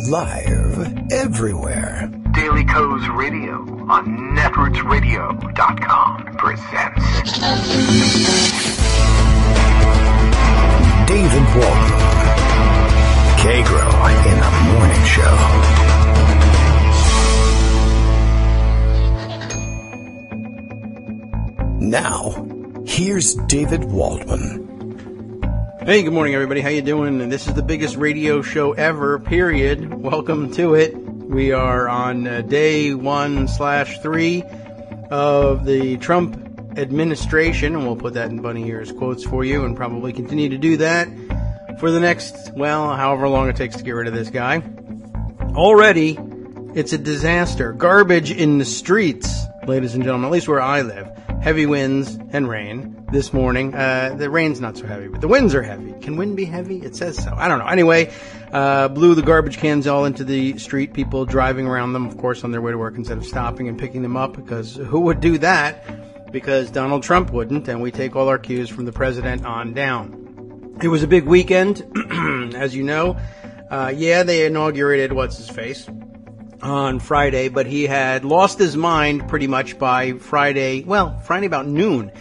Live everywhere. Daily Kos Radio on netrootsradio.com presents David Walton, Kagro in the Morning Show. Now, here's David Waldman. Hey, good morning, everybody. How you doing? And this is the biggest radio show ever, period. Welcome to it. We are on day 1/3 of the Trump administration, and we'll put that in Bunny Ears quotes for you and probably continue to do that for the next, well, however long it takes to get rid of this guy. Already, it's a disaster. Garbage in the streets, ladies and gentlemen, at least where I live. Heavy winds and rain this morning. The rain's not so heavy, but the winds are heavy. Can wind be heavy? It says so. I don't know. Anyway, blew the garbage cans all into the street. People driving around them, of course, on their way to work instead of stopping and picking them up, because who would do that? Because Donald Trump wouldn't, and we take all our cues from the president on down. It was a big weekend, as you know. They inaugurated what's-his-face on Friday, but he had lost his mind pretty much by Friday about noon.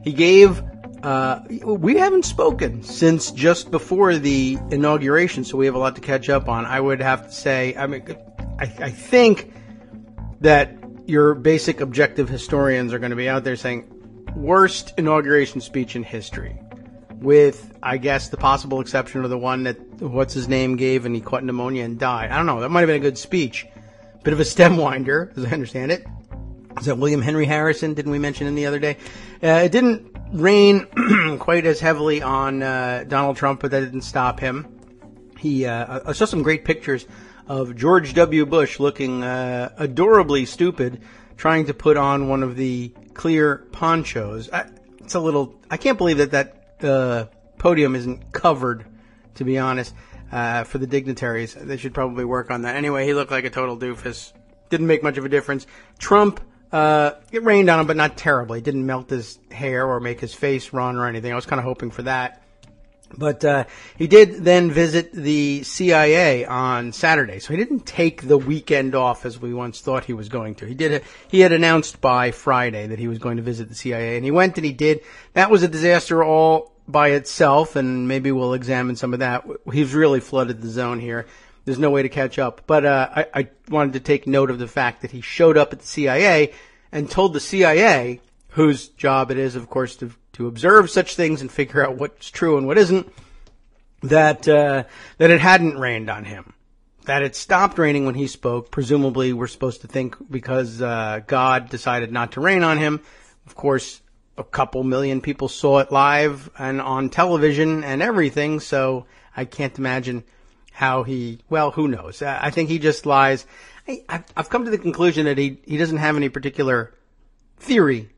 He gave, we haven't spoken since just before the inauguration, so we have a lot to catch up on. I would have to say, I think that your basic objective historians are going to be out there saying, worst inauguration speech in history. With, I guess, the possible exception of the one that what's-his-name gave and he caught pneumonia and died. I don't know, that might have been a good speech. Bit of a stem winder, as I understand it. Is that William Henry Harrison? Didn't we mention him the other day? It didn't rain quite as heavily on Donald Trump, but that didn't stop him. I saw some great pictures of George W. Bush looking adorably stupid, trying to put on one of the clear ponchos. I can't believe that podium isn't covered, to be honest. For the dignitaries. They should probably work on that. Anyway, he looked like a total doofus. Didn't make much of a difference. Trump, it rained on him, but not terribly. It didn't melt his hair or make his face run or anything. I was kind of hoping for that. But he did then visit the CIA on Saturday. So he didn't take the weekend off as we once thought he was going to. He had announced by Friday that he was going to visit the CIA, and he went and he did. That was a disaster all by itself, and maybe we'll examine some of that. He's really flooded the zone here. There's no way to catch up. But I wanted to take note of the fact that he showed up at the CIA and told the CIA, whose job it is, of course, to observe such things and figure out what's true and what isn't, that it hadn't rained on him. That it stopped raining when he spoke. Presumably, we're supposed to think because God decided not to rain on him. Of course, a couple million people saw it live and on television and everything, so I can't imagine how who knows? I think he just lies. I've come to the conclusion that he doesn't have any particular theory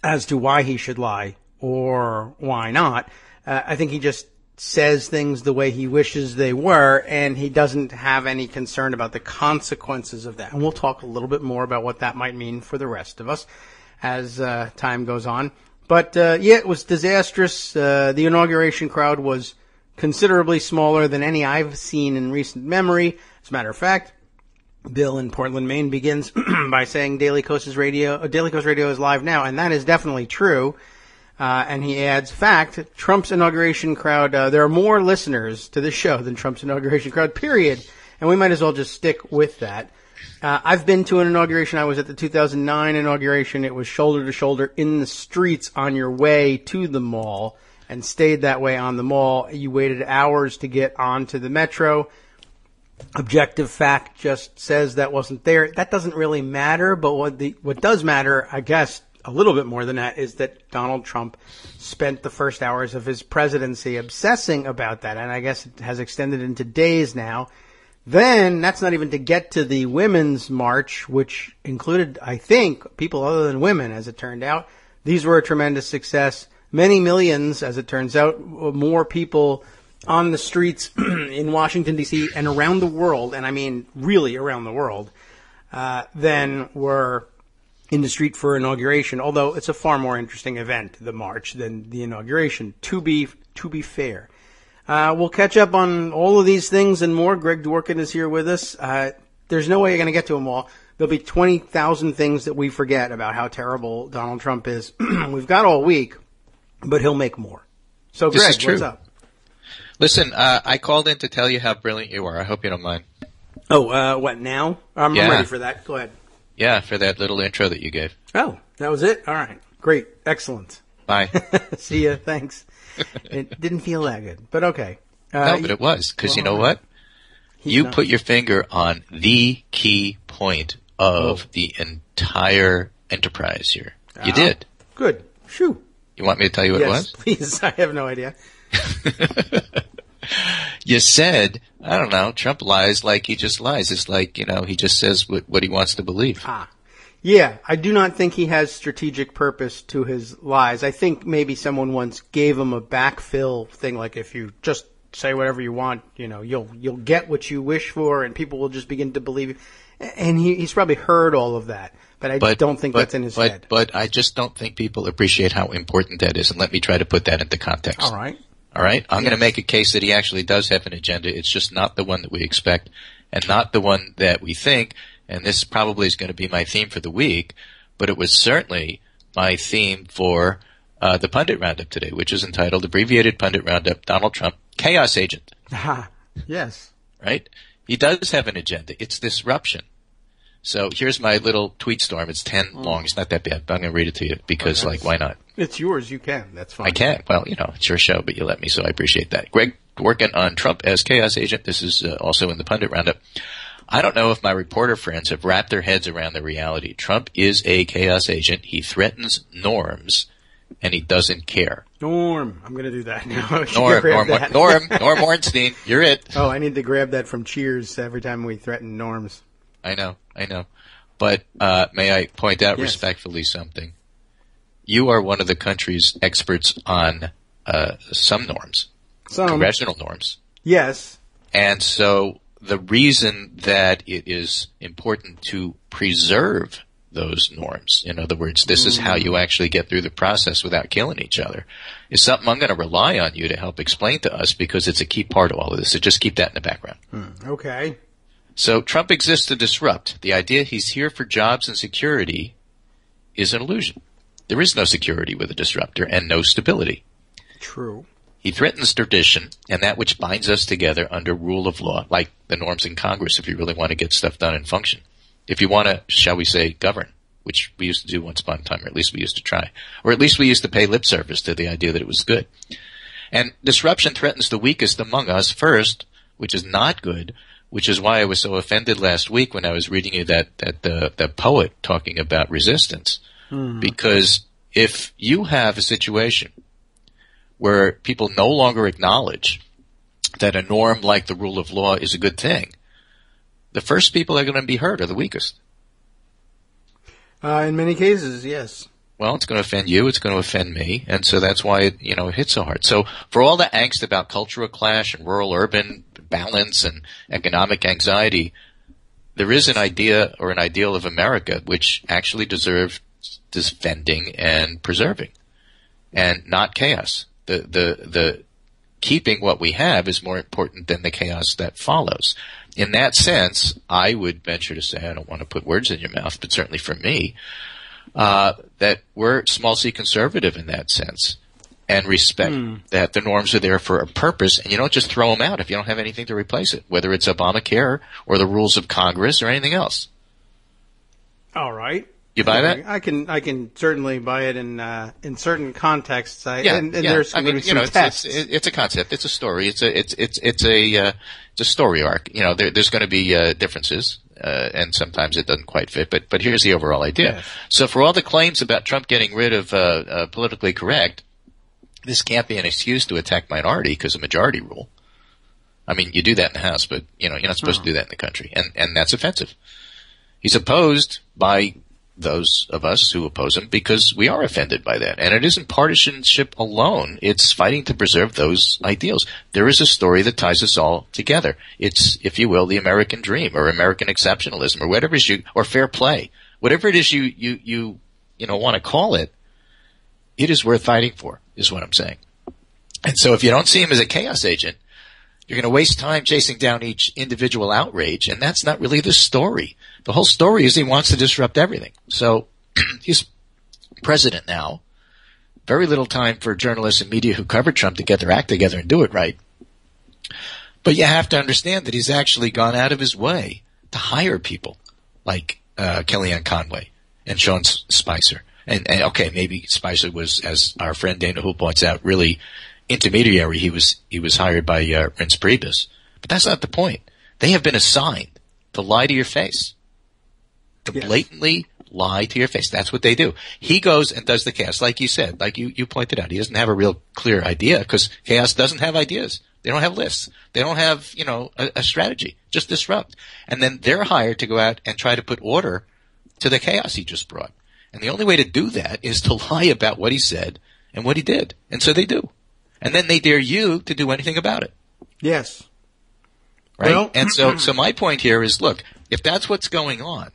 as to why he should lie or why not. I think he just says things the way he wishes they were, and he doesn't have any concern about the consequences of that. And we'll talk a little bit more about what that might mean for the rest of us as time goes on. But, it was disastrous. The inauguration crowd was considerably smaller than any I've seen in recent memory. As a matter of fact, Bill in Portland, Maine begins by saying Daily Kos Radio is live now, and that is definitely true. And he adds, fact, Trump's inauguration crowd, there are more listeners to this show than Trump's inauguration crowd, period. And we might as well just stick with that. I've been to an inauguration. I was at the 2009 inauguration. It was shoulder to shoulder in the streets on your way to the mall, and stayed that way on the mall. You waited hours to get onto the metro. Objective fact just says that wasn't there. That doesn't really matter, but what does matter, I guess, a little bit more than that, is that Donald Trump spent the first hours of his presidency obsessing about that, and I guess it has extended into days now. Then, that's not even to get to the women's march, which included, I think, people other than women, as it turned out. These were a tremendous success. Many millions, as it turns out, more people on the streets in Washington, D.C. and around the world, and I mean really around the world, than were in the street for inauguration, although it's a far more interesting event, the march, than the inauguration, to be fair. We'll catch up on all of these things and more. Greg Dworkin is here with us. There's no way you're going to get to them all. There'll be 20,000 things that we forget about how terrible Donald Trump is. We've got all week, but he'll make more. So, Greg, what's up? Listen, I called in to tell you how brilliant you are. I hope you don't mind. Oh, what, now? I'm ready for that. Go ahead. Yeah, for that little intro that you gave. Oh, that was it? All right. Great. Excellent. Bye. See ya. Thanks. It didn't feel that good, but okay. No, but it was, because you know what? You put your finger on the key point of the entire enterprise here. You did. Good. Shoo. You want me to tell you what it was? Please. I have no idea. You said, I don't know, Trump lies like he just lies. It's like, he just says what he wants to believe. Yeah, I do not think he has strategic purpose to his lies. I think maybe someone once gave him a backfill thing, like if you just say whatever you want, you'll get what you wish for, and people will just begin to believe you. And he's probably heard all of that, but I don't think that's in his head. But I just don't think people appreciate how important that is, and let me try to put that into context. All right? I'm going to make a case that he actually does have an agenda. It's just not the one that we expect, and not the one that we think. And this probably is going to be my theme for the week, but it was certainly my theme for the Pundit Roundup today, which is entitled Abbreviated Pundit Roundup, Donald Trump, Chaos Agent. Yes. Right? He does have an agenda. It's disruption. So here's my little tweet storm. It's 10 long. It's not that bad, but I'm going to read it to you because, why not? It's yours. You can. That's fine. I can. Well, it's your show, but you let me, so I appreciate that. Greg working on Trump as Chaos Agent. This is also in the Pundit Roundup. I don't know if my reporter friends have wrapped their heads around the reality. Trump is a chaos agent. He threatens norms, and he doesn't care. Norm. I'm going to do that now. Norm Ornstein. You're it. Oh, I need to grab that from Cheers every time we threaten norms. I know. But may I point out respectfully something? You are one of the country's experts on some norms. Congressional norms. Yes. And so the reason that it is important to preserve those norms, in other words, this is how you actually get through the process without killing each other, is something I'm going to rely on you to help explain to us, because it's a key part of all of this. So just keep that in the background. Okay. So Trump exists to disrupt. The idea he's here for jobs and security is an illusion. There is no security with a disruptor and no stability. True. He threatens tradition and that which binds us together under rule of law, like the norms in Congress if you really want to get stuff done and function. If you want to, shall we say, govern, which we used to do once upon a time, or at least we used to try. Or at least we used to pay lip service to the idea that it was good. And disruption threatens the weakest among us first, which is not good, which is why I was so offended last week when I was reading you that poet talking about resistance. Because if you have a situation where people no longer acknowledge that a norm like the rule of law is a good thing, the first people that are going to be hurt are the weakest. In many cases, yes. Well, it's going to offend you, it's going to offend me, and so that's why it hits so hard. So for all the angst about cultural clash and rural-urban balance and economic anxiety, there is an idea or an ideal of America which actually deserves defending and preserving, and not chaos. The keeping what we have is more important than the chaos that follows. In that sense, I would venture to say, I don't want to put words in your mouth, but certainly for me, that we're small c conservative in that sense, and respect that the norms are there for a purpose, and you don't just throw them out if you don't have anything to replace it, whether it's Obamacare or the rules of Congress or anything else. All right. You buy that? I can certainly buy it in certain contexts. There's tests. It's a concept. It's a story. It's a story arc. There's going to be differences, and sometimes it doesn't quite fit. But here's the overall idea. Yes. So for all the claims about Trump getting rid of politically correct, this can't be an excuse to attack minority because of majority rule. I mean, you do that in the House, but you're not supposed to do that in the country, and that's offensive. He's opposed by those of us who oppose him because we are offended by that. And it isn't partisanship alone. It's fighting to preserve those ideals. There is a story that ties us all together. It's, if you will, the American dream or American exceptionalism or whatever it is or fair play. Whatever it is you want to call it, it is worth fighting for, is what I'm saying. And so if you don't see him as a chaos agent, you're going to waste time chasing down each individual outrage, and that's not really the story. The whole story is he wants to disrupt everything. So he's president now. Very little time for journalists and media who covered Trump to get their act together and do it right. But you have to understand that he's actually gone out of his way to hire people like Kellyanne Conway and Sean Spicer. And okay, maybe Spicer was, as our friend Dana Hoop points out, really intermediary. He was hired by Reince Priebus. But that's not the point. They have been assigned to lie to your face. To blatantly lie to your face. That's what they do. He goes and does the chaos, like you said, like you pointed out. He doesn't have a real clear idea because chaos doesn't have ideas. They don't have lists. They don't have, a strategy. Just disrupt. And then they're hired to go out and try to put order to the chaos he just brought. And the only way to do that is to lie about what he said and what he did. And so they do. And then they dare you to do anything about it. Yes. Right? Well, and so my point here is, look, if that's what's going on,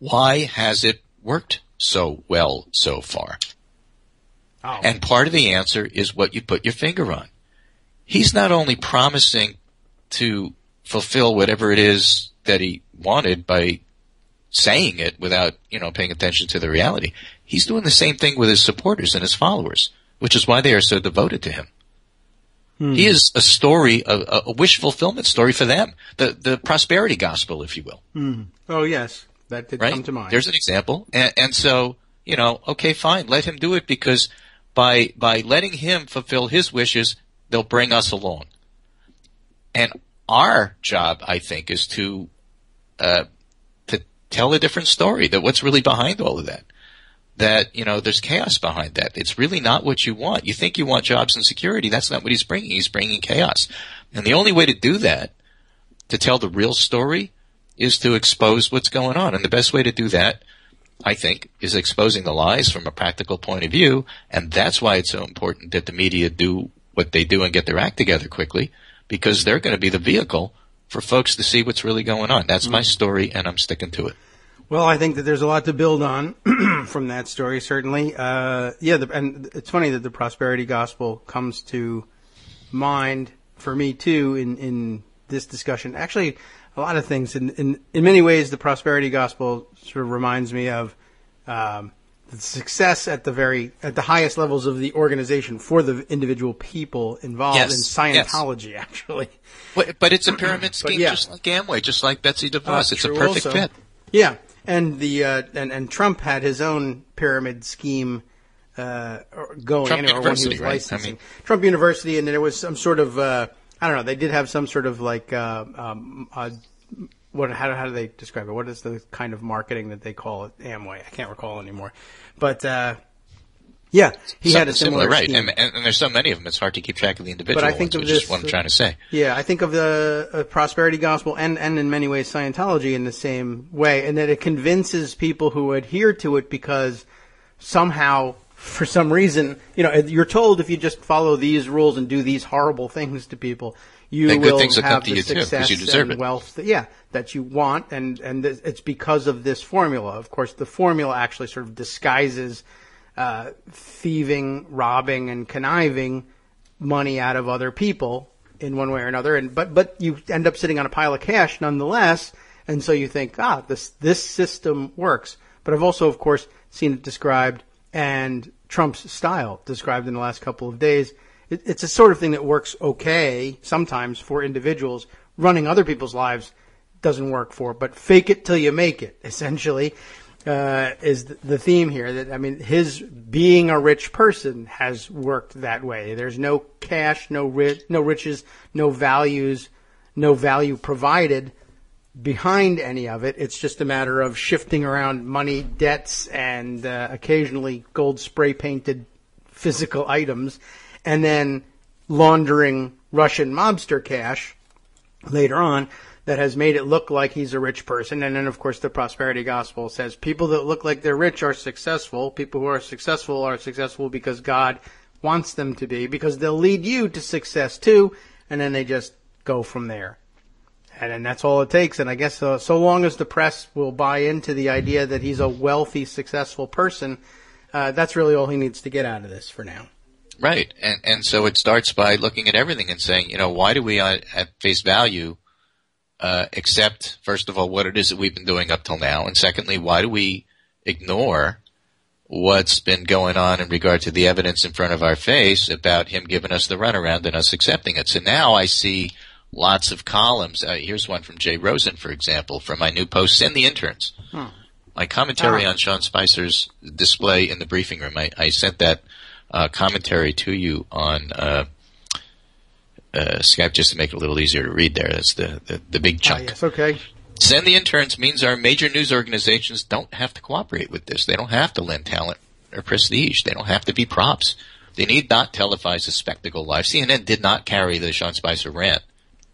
why has it worked so well so far? Oh. And part of the answer is what you put your finger on. He's not only promising to fulfill whatever it is that he wanted by saying it without, paying attention to the reality. He's doing the same thing with his supporters and his followers, which is why they are so devoted to him. He is a story, a wish fulfillment story for them. The prosperity gospel, if you will. Oh, yes. That did come to mind. There's an example. And so, okay, fine. Let him do it because by letting him fulfill his wishes, they'll bring us along. And our job, I think, is to tell a different story, that what's really behind all of that. That, there's chaos behind that. It's really not what you want. You think you want jobs and security. That's not what he's bringing. He's bringing chaos. And the only way to do that, to tell the real story, is to expose what's going on. And the best way to do that, I think, is exposing the lies from a practical point of view. And that's why it's so important that the media do what they do and get their act together quickly, because they're going to be the vehicle for folks to see what's really going on. That's my story, and I'm sticking to it. Well, I think that there's a lot to build on from that story, certainly. And it's funny that the prosperity gospel comes to mind for me, too, in this discussion. Actually, a lot of things. In many ways, the prosperity gospel sort of reminds me of the success at the highest levels of the organization for the individual people involved in Scientology, actually. But it's a pyramid scheme, just like Amway, just like Betsy DeVos. It's a perfect fit. Yeah. And and Trump had his own pyramid scheme going Trump anywhere when he was licensing. Trump University, and there was some sort of I don't know. They did have some sort of like how do they describe it? What is the kind of marketing that they call it? Amway. I can't recall anymore. But he had a similar right. scheme. And there's so many of them, it's hard to keep track of the individual But I think ones, which is what I'm trying to say. Yeah, I think of the prosperity gospel and in many ways Scientology in the same way, and that it convinces people who adhere to it because somehow, for some reason, you're told if you just follow these rules and do these horrible things to people, you will have the success and wealth that you want, and it's because of this formula. Of course, the formula actually sort of disguises thieving, robbing, and conniving money out of other people in one way or another. But you end up sitting on a pile of cash nonetheless, and so you think, this system works. But I've also, of course, seen it described, and Trump's style described in the last couple of days. It's a sort of thing that works okay sometimes for individuals. Running other people's lives doesn't work for, but fake it till you make it, essentially. Is the theme here. His being a rich person has worked that way. There's no cash, no riches, no values, no value provided behind any of it. It's just a matter of shifting around money, debts, and occasionally gold spray painted physical items, and then laundering Russian mobster cash later on. That has made it look like he's a rich person. And then, of course, the prosperity gospel says people that look like they're rich are successful. People who are successful because God wants them to be, because they'll lead you to success too. And then they just go from there. And then that's all it takes. And I guess so long as the press will buy into the idea that he's a wealthy, successful person, that's really all he needs to get out of this for now. Right. And so it starts by looking at everything and saying, why do we at face value accept, first of all, what it is that we've been doing up till now? And secondly, why do we ignore what's been going on in regard to the evidence in front of our face about him giving us the runaround and us accepting it? So now I see lots of columns. Here's one from Jay Rosen, for example, from my new post, Send the Interns. My commentary on Sean Spicer's display in the briefing room. I sent that commentary to you on Skype just to make it a little easier to read there. That's the big chunk. Yes, okay. Send the Interns means our major news organizations don't have to cooperate with this. They don't have to lend talent or prestige. They don't have to be props. They need not televise a spectacle live. CNN did not carry the Sean Spicer rant.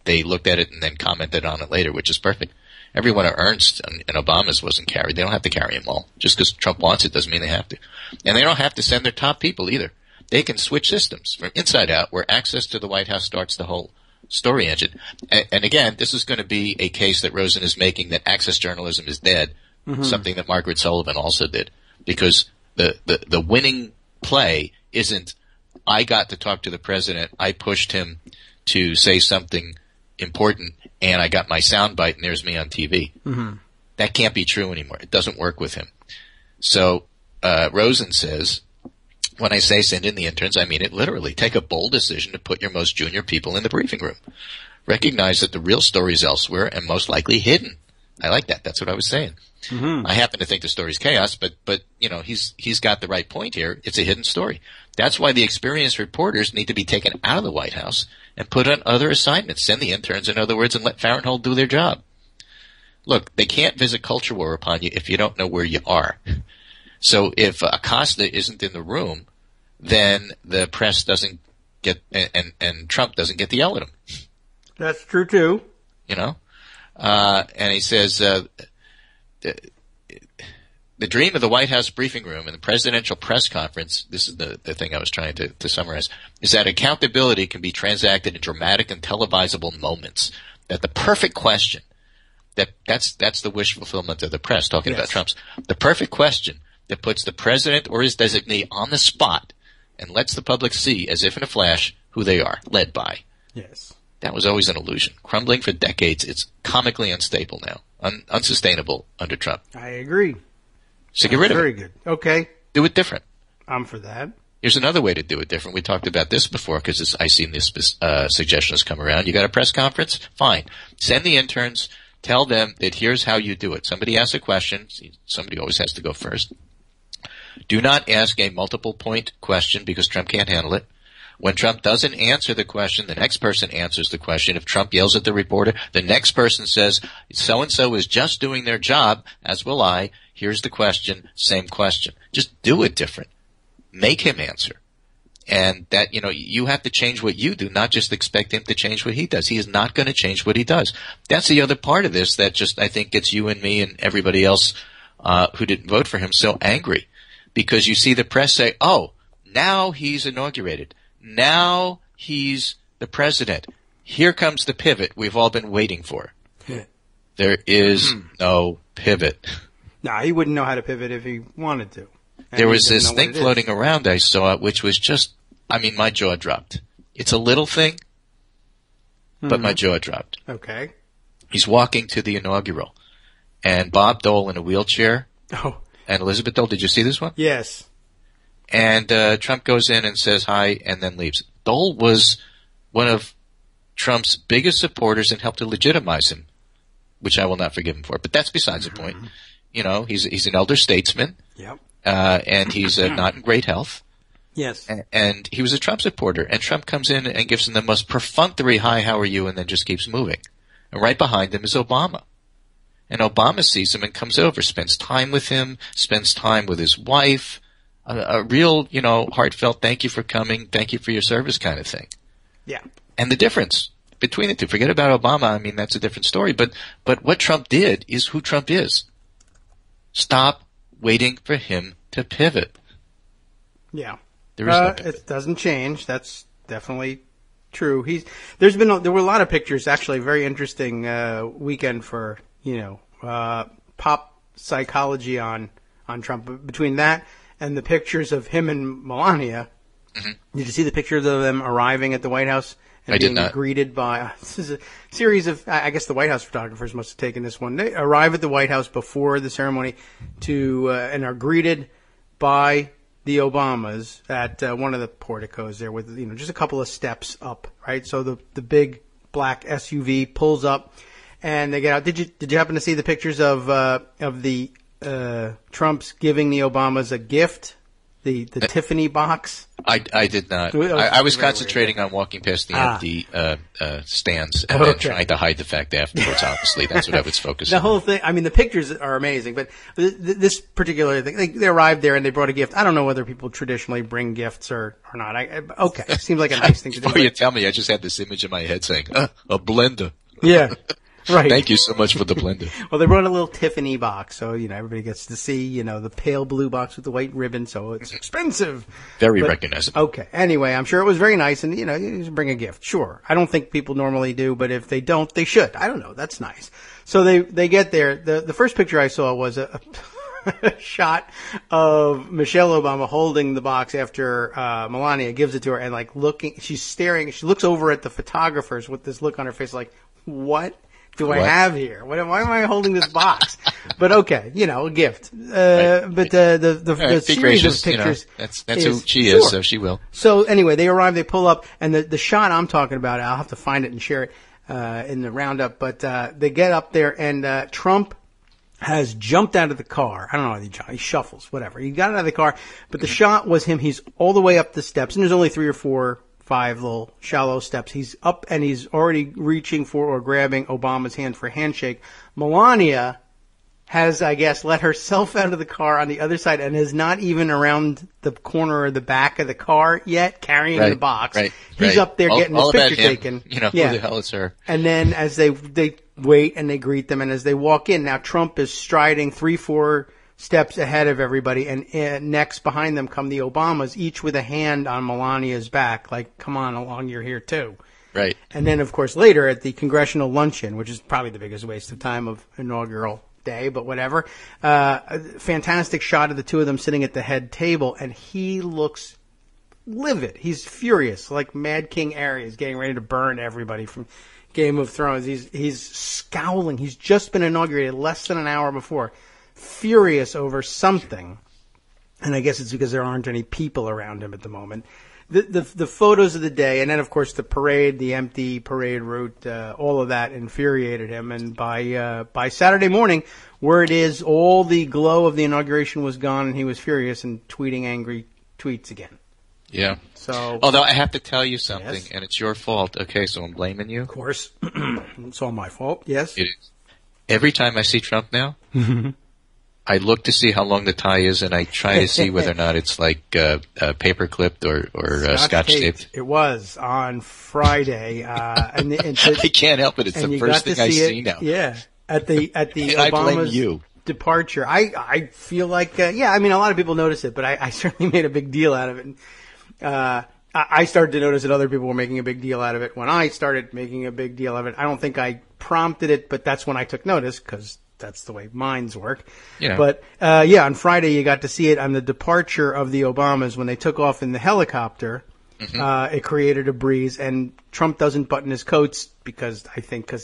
They looked at it and then commented on it later, which is perfect. Every one of Ernst and Obama's wasn't carried. They don't have to carry them all. Just because Trump wants it doesn't mean they have to. And they don't have to send their top people either. They can switch systems from inside out, where access to the White House starts the whole story engine. And again, this is going to be a case that Rosen is making, that access journalism is dead, something that Margaret Sullivan also did. Because the winning play isn't, I got to talk to the president, I pushed him to say something important, and I got my soundbite, and there's me on TV. That can't be true anymore. It doesn't work with him. So Rosen says, when I say send in the interns, I mean it literally. Take a bold decision to put your most junior people in the briefing room. Recognize that the real story is elsewhere and most likely hidden. I like that. That's what I was saying. I happen to think the story's chaos, but he's got the right point here. It's a hidden story. That's why the experienced reporters need to be taken out of the White House and put on other assignments. Send the interns, in other words, and let Farenthold do their job. Look, they can't visit culture war upon you if you don't know where you are. So if Acosta isn't in the room, then the press doesn't get, and Trump doesn't get to yell at him. That's true too. And he says, the dream of the White House briefing room and the presidential press conference, this is the thing I was trying to summarize, is that accountability can be transacted in dramatic and televisable moments. That the perfect question, that's the wish fulfillment of the press, talking about Trump's, the perfect question that puts the president or his designee on the spot and lets the public see, as if in a flash, who they are, led by. Yes. That was always an illusion. Crumbling for decades, it's comically unstable now, unsustainable under Trump. I agree. So get rid of it. Very good. Okay. Do it different. I'm for that. Here's another way to do it different. We talked about this before because I've seen this suggestion has come around. You got a press conference? Fine. Send the interns. Tell them that here's how you do it. Somebody asks a question. Somebody always has to go first. Do not ask a multiple point question because Trump can't handle it. When Trump doesn't answer the question, the next person answers the question. If Trump yells at the reporter, the next person says, so-and-so is just doing their job, as will I. Here's the question, same question. Just do it different. Make him answer. And that, you have to change what you do, not just expect him to change what he does. He is not going to change what he does. That's the other part of this that just, I think, gets you and me and everybody else who didn't vote for him so angry. Because you see the press say, oh, now he's inaugurated. Now he's the president. Here comes the pivot we've all been waiting for. There is no pivot. No, he wouldn't know how to pivot if he wanted to. And there was this thing floating around I saw, which was just, my jaw dropped. It's a little thing, but my jaw dropped. Okay. He's walking to the inaugural, and Bob Dole in a wheelchair, and Elizabeth Dole, did you see this one? Yes. And Trump goes in and says hi and then leaves. Dole was one of Trump's biggest supporters and helped to legitimize him, which I will not forgive him for. But that's besides the point. He's an elder statesman. Yep. And he's not in great health. Yes. And he was a Trump supporter. And Trump comes in and gives him the most perfunctory hi, how are you, and then just keeps moving. And right behind him is Obama. And Obama sees him and comes over, spends time with him, spends time with his wife. A real, heartfelt thank you for coming, thank you for your service kind of thing. Yeah. And the difference between the two, forget about Obama, that's a different story, but what Trump did is who Trump is. Stop waiting for him to pivot. Yeah. There is no pivot. It doesn't change. That's definitely true. There were a lot of pictures, actually, very interesting weekend for, pop psychology on Trump. Between that and the pictures of him and Melania, Did you see the pictures of them arriving at the White House and I did being not. greeted by? This is a series of, I guess the White House photographers must have taken this one. They arrive at the White House before the ceremony and are greeted by the Obamas at one of the porticos there with, just a couple of steps up, right? So the big black SUV pulls up and they get out. Did you happen to see the pictures of the Trump's giving the Obamas a gift? The Tiffany box? I did not. I was concentrating on walking past the empty stands and then trying to hide the fact afterwards, obviously. That's what I was focusing on. The whole thing, I mean, the pictures are amazing, but this particular thing, they arrived there and they brought a gift. I don't know whether people traditionally bring gifts or not. Okay, it seems like a nice thing to do. Before you tell me, I just had this image in my head saying, a blender. Yeah. Right. Thank you so much for the blender. Well, they brought a little Tiffany box, so, everybody gets to see, the pale blue box with the white ribbon, so it's expensive. Very recognizable. Okay. Anyway, I'm sure it was very nice, and, you just bring a gift. Sure. I don't think people normally do, but if they don't, they should. I don't know. That's nice. So they get there. The first picture I saw was a shot of Michelle Obama holding the box after Melania gives it to her and, she's staring. She looks over at the photographers with this look on her face like, what do I have here? Why am I holding this box? But okay, a gift. But the series of pictures, that's who she is, so she will. So anyway, they arrive, they pull up, and the shot I'm talking about, I'll have to find it and share it in the roundup. But they get up there, and Trump has jumped out of the car. I don't know how he shuffles, whatever. He got out of the car, but the shot was him. He's all the way up the steps, and there's only 3 or 4. 5 little shallow steps. He's up and he's already reaching for or grabbing Obama's hand for a handshake. Melania has, I guess, let herself out of the car on the other side and is not even around the corner or the back of the car yet, carrying the box. He's up there getting his picture taken. Who the hell is her? And then as they wait and they greet them, and as they walk in, now Trump is striding 3-4 steps ahead of everybody, and next behind them come the Obamas, each with a hand on Melania's back, like, come on along, you're here too. Right. And then, of course, later at the congressional luncheon, which is probably the biggest waste of time of inaugural day, but whatever, a fantastic shot of the two of them sitting at the head table, and he looks livid. He's furious, like Mad King Ares getting ready to burn everybody from Game of Thrones. He's scowling. He's just been inaugurated less than an hour before. Furious over something, and I guess it's because there aren't any people around him at the moment. The photos of the day, and then of course the parade, the empty parade route, all of that infuriated him. And by Saturday morning, word is all the glow of the inauguration was gone, and he was furious and tweeting angry tweets again. Yeah. So, although I have to tell you something, yes. And it's your fault. Okay, so I'm blaming you. Of course, it's all my fault. Yes, it is. Every time I see Trump now. I look to see how long the tie is, and I try to see whether or not it's like paper clipped or scotch taped. It was on Friday, and I can't help it. It's the first thing I see now. Yeah, at the Obama's I blame you. Departure. I feel like a lot of people notice it, but I certainly made a big deal out of it. And, I started to notice that other people were making a big deal out of it when I started making a big deal of it. I don't think I prompted it, but that's when I took notice because that's the way minds work. Yeah. But, on Friday you got to see it on the departure of the Obamas when they took off in the helicopter. It created a breeze, and Trump doesn't button his coats because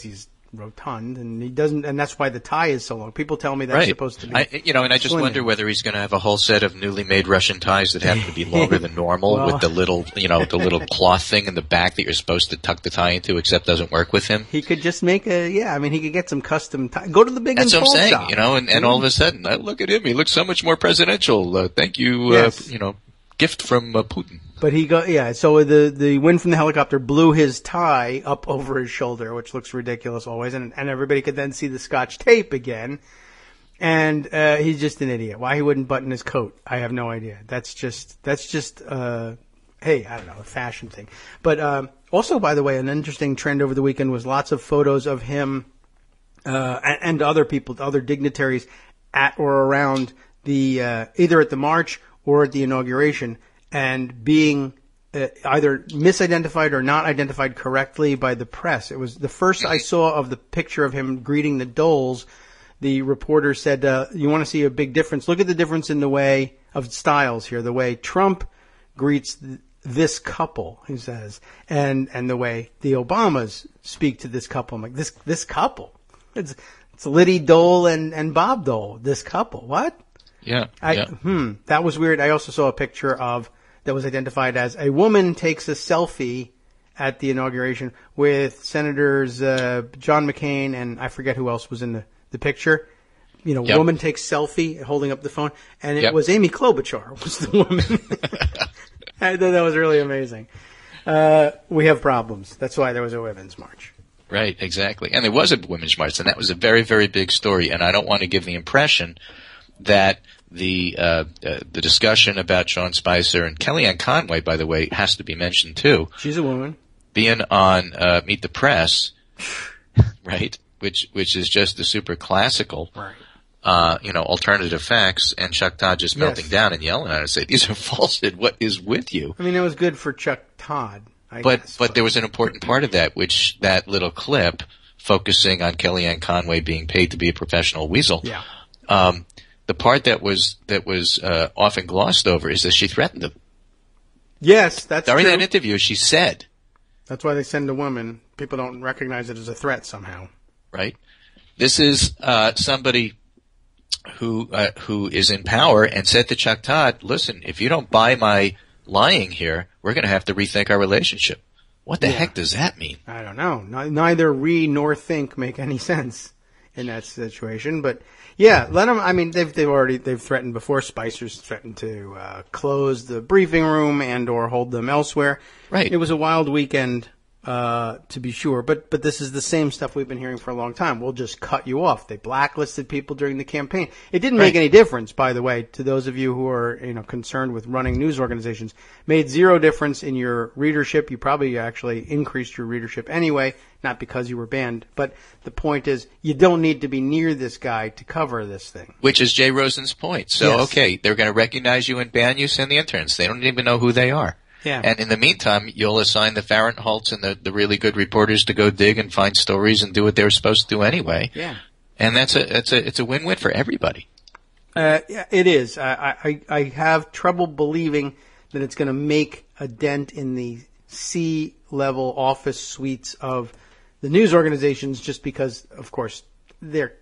he's rotund, and he doesn't, and that's why the tie is so long. People tell me that's supposed to be. And I just wonder whether he's going to have a whole set of newly made Russian ties that have to be longer than normal with the little, the little cloth thing in the back that you're supposed to tuck the tie into, except doesn't work with him. He could just make he could get some custom tie. Go to the big That's and what I'm saying, shop. and all of a sudden, look at him. He looks so much more presidential. Thank you, yes. Gift from Putin. But so the wind from the helicopter blew his tie up over his shoulder, which looks ridiculous always, and everybody could then see the scotch tape again. And he's just an idiot. Why he wouldn't button his coat, I have no idea. That's just hey, I don't know, a fashion thing. But also, by the way, an interesting trend over the weekend was lots of photos of him and other people, other dignitaries at or around the either at the march or at the inauguration, and being either misidentified or not identified correctly by the press. It was the first I saw of the picture of him greeting the Doles. The reporter said, you want to see a big difference? Look at the difference in the way of styles here. The way Trump greets this couple, he says, and the way the Obamas speak to this couple. I'm like, this couple? It's Liddy Dole and Bob Dole, this couple. What? Yeah. That was weird. I also saw a picture that was identified as a woman takes a selfie at the inauguration with Senators John McCain and I forget who else was in the picture. Woman takes selfie holding up the phone, and it was Amy Klobuchar was the woman. I thought that was really amazing. We have problems. That's why there was a women's march. Right, exactly. And there was a women's march, and that was a very, very big story. And I don't want to give the impression that the discussion about Sean Spicer and Kellyanne Conway, by the way, has to be mentioned too. She's a woman. Being on Meet the Press, right, which is just the super classical, right. Alternative facts, and Chuck Todd just melting down and yelling at her and say, "These are falsehood. What is with you?" I mean, it was good for Chuck Todd. But there was an important part of that, which that little clip focusing on Kellyanne Conway being paid to be a professional weasel. Yeah. The part that was often glossed over is that she threatened him. Yes, that's during true. that interview. She said, "That's why they send a woman. People don't recognize it as a threat somehow." Right. This is somebody who is in power and said to Chuck Todd, "Listen, if you don't buy my lying here, we're going to have to rethink our relationship." What the heck does that mean? I don't know. Neither read nor think make any sense in that situation. But yeah, let them. I mean, they've threatened before. Spicer's threatened to close the briefing room and or hold them elsewhere. Right. It was a wild weekend. To be sure, but this is the same stuff we've been hearing for a long time. We'll just cut you off. They blacklisted people during the campaign. It didn't make any difference, by the way, to those of you who are concerned with running news organizations. Made zero difference in your readership. You probably actually increased your readership anyway, not because you were banned. But the point is, you don't need to be near this guy to cover this thing. Which is Jay Rosen's point. So, okay, they're going to recognize you and ban you. Send the interns. They don't even know who they are. Yeah. And in the meantime, you'll assign the Fahrenholtz and the really good reporters to go dig and find stories and do what they were supposed to do anyway. Yeah. And it's a win-win for everybody. Yeah, it is. I have trouble believing that it's going to make a dent in the C-level office suites of the news organizations just because, of course, they're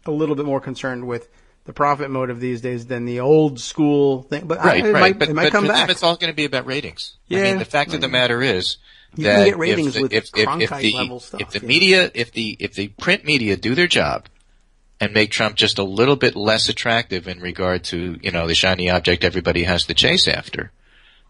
a little bit more concerned with the profit motive these days than the old school thing. But it might come back. It's all going to be about ratings. Yeah, I mean, the fact of the matter is you that can get ratings with Cronkite level stuff. If the media, if the print media do their job and make Trump just a little bit less attractive in regard to, the shiny object everybody has to chase after,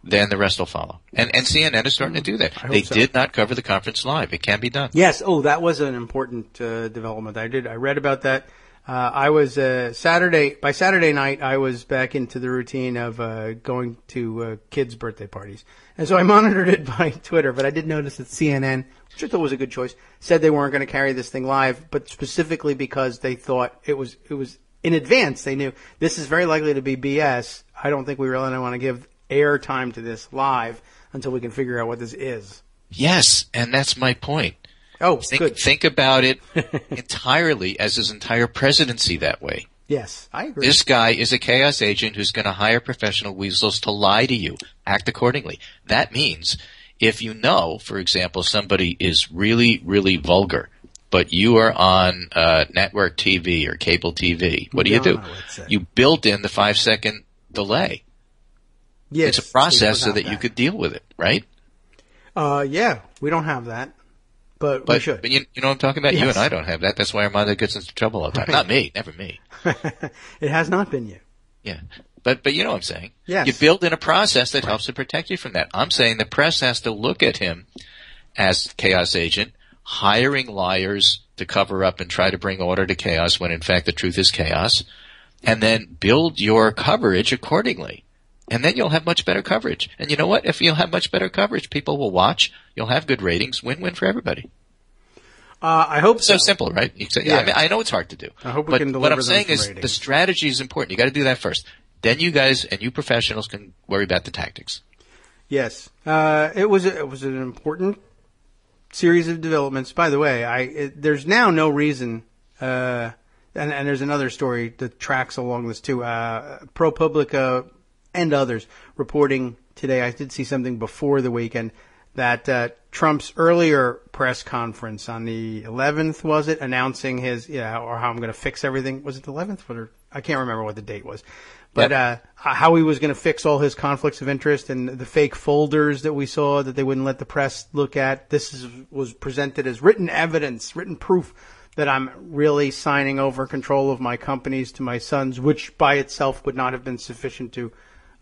then the rest will follow. And CNN is starting to do that. They did not cover the conference live. It can be done. Yes. Oh, that was an important development. I read about that. I was by Saturday night, I was back into the routine of going to kids' birthday parties. And so I monitored it by Twitter, but I did notice that CNN, which I thought was a good choice, said they weren't going to carry this thing live, but specifically because they thought it was in advance. They knew this is very likely to be BS. I don't think we really want to give air time to this live until we can figure out what this is. Yes, and that's my point. Oh, good. Think about it entirely as his entire presidency that way. Yes, I agree. This guy is a chaos agent who's going to hire professional weasels to lie to you. Act accordingly. That means if you know, for example, somebody is really, really vulgar, but you are on network TV or cable TV, what do? You build in the 5-second delay. Yes, it's a process so that you could deal with it, right? Yeah, we don't have that. But we should. But you know what I'm talking about? Yes. You and I don't have that. That's why Armando gets into trouble all the time. Right. Not me. Never me. It has not been you. Yeah. But you know what I'm saying. Yes. You build in a process that helps to protect you from that. I'm saying the press has to look at him as chaos agent, hiring liars to cover up and try to bring order to chaos when in fact the truth is chaos, and then build your coverage accordingly. And then you'll have much better coverage. And you know what? If you'll have much better coverage, people will watch. You'll have good ratings. Win-win for everybody. I hope so. So simple, right? Yeah. I mean, I know it's hard to do. I hope we can deliver what I'm them saying some is ratings. the strategy is important. You got to do that first. Then you guys and you professionals can worry about the tactics. Yes. It was an important series of developments. By the way, there's now no reason, and there's another story that tracks along this too. ProPublica and others reporting today. I did see something before the weekend that Trump's earlier press conference on the 11th, was it, announcing his, or how I'm going to fix everything. Was it the 11th? I can't remember what the date was. But how he was going to fix all his conflicts of interest and the fake folders that we saw that they wouldn't let the press look at. Was presented as written evidence, written proof that I'm really signing over control of my companies to my sons, which by itself would not have been sufficient to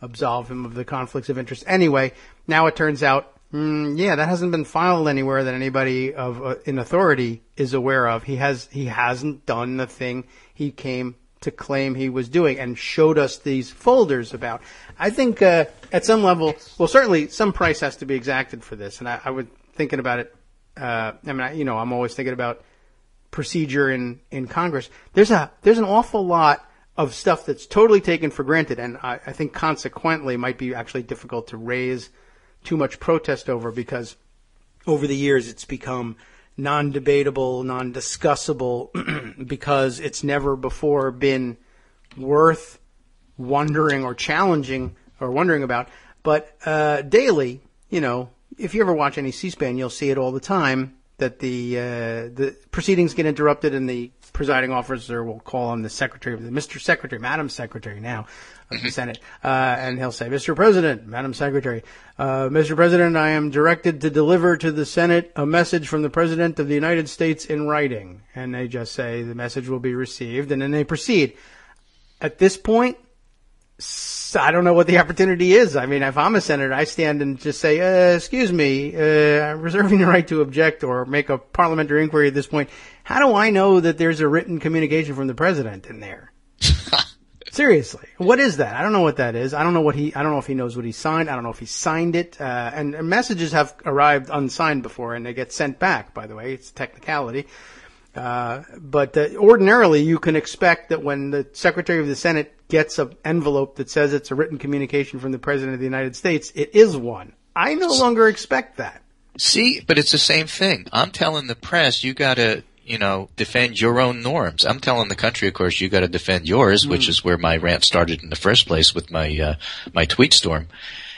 absolve him of the conflicts of interest. Anyway, now it turns out, that hasn't been filed anywhere that anybody in authority is aware of. He hasn't done the thing he came to claim he was doing and showed us these folders about. I think at some level, well, certainly some price has to be exacted for this. And I was thinking about it. I'm always thinking about procedure in Congress. There's an awful lot of stuff that's totally taken for granted, and I think consequently might be actually difficult to raise too much protest over, because over the years it's become non-debatable, non-discussable, because it's never before been worth wondering or challenging or wondering about. But daily, if you ever watch any C-SPAN, you'll see it all the time, that the proceedings get interrupted and the presiding officer will call on the secretary, Mr. Secretary, Madam Secretary now of the Senate, and he'll say, Mr. President, Madam Secretary, Mr. President, I am directed to deliver to the Senate a message from the President of the United States in writing. And they just say the message will be received, and then they proceed. At this point, I don't know what the opportunity is. I mean, if I'm a senator, I stand and just say, excuse me, I'm reserving the right to object or make a parliamentary inquiry at this point. How do I know that there's a written communication from the president in there? Seriously. What is that? I don't know what that is. I don't know if he knows what he signed. I don't know if he signed it. And messages have arrived unsigned before, and they get sent back, by the way. It's a technicality. But ordinarily you can expect that when the Secretary of the Senate gets an envelope that says it's a written communication from the President of the United States, it is one. I no longer expect that. See, but it's the same thing. I'm telling the press, you gotta, defend your own norms. I'm telling the country, of course, you gotta defend yours, which is where my rant started in the first place with my tweet storm.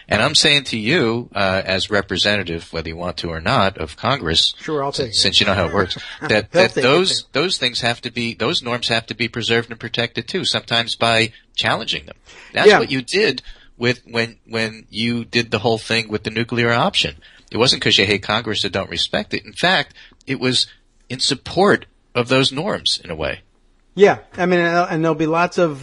And I'm saying to you, as representative, whether you want to or not, of Congress, sure, I'll take it. Since you know how it works, that those things have to be, those norms have to be preserved and protected too, sometimes by challenging them. That's what you did with when you did the whole thing with the nuclear option. It wasn't because you hate Congress or don't respect it. In fact, it was in support of those norms in a way. Yeah, I mean, and there'll be lots of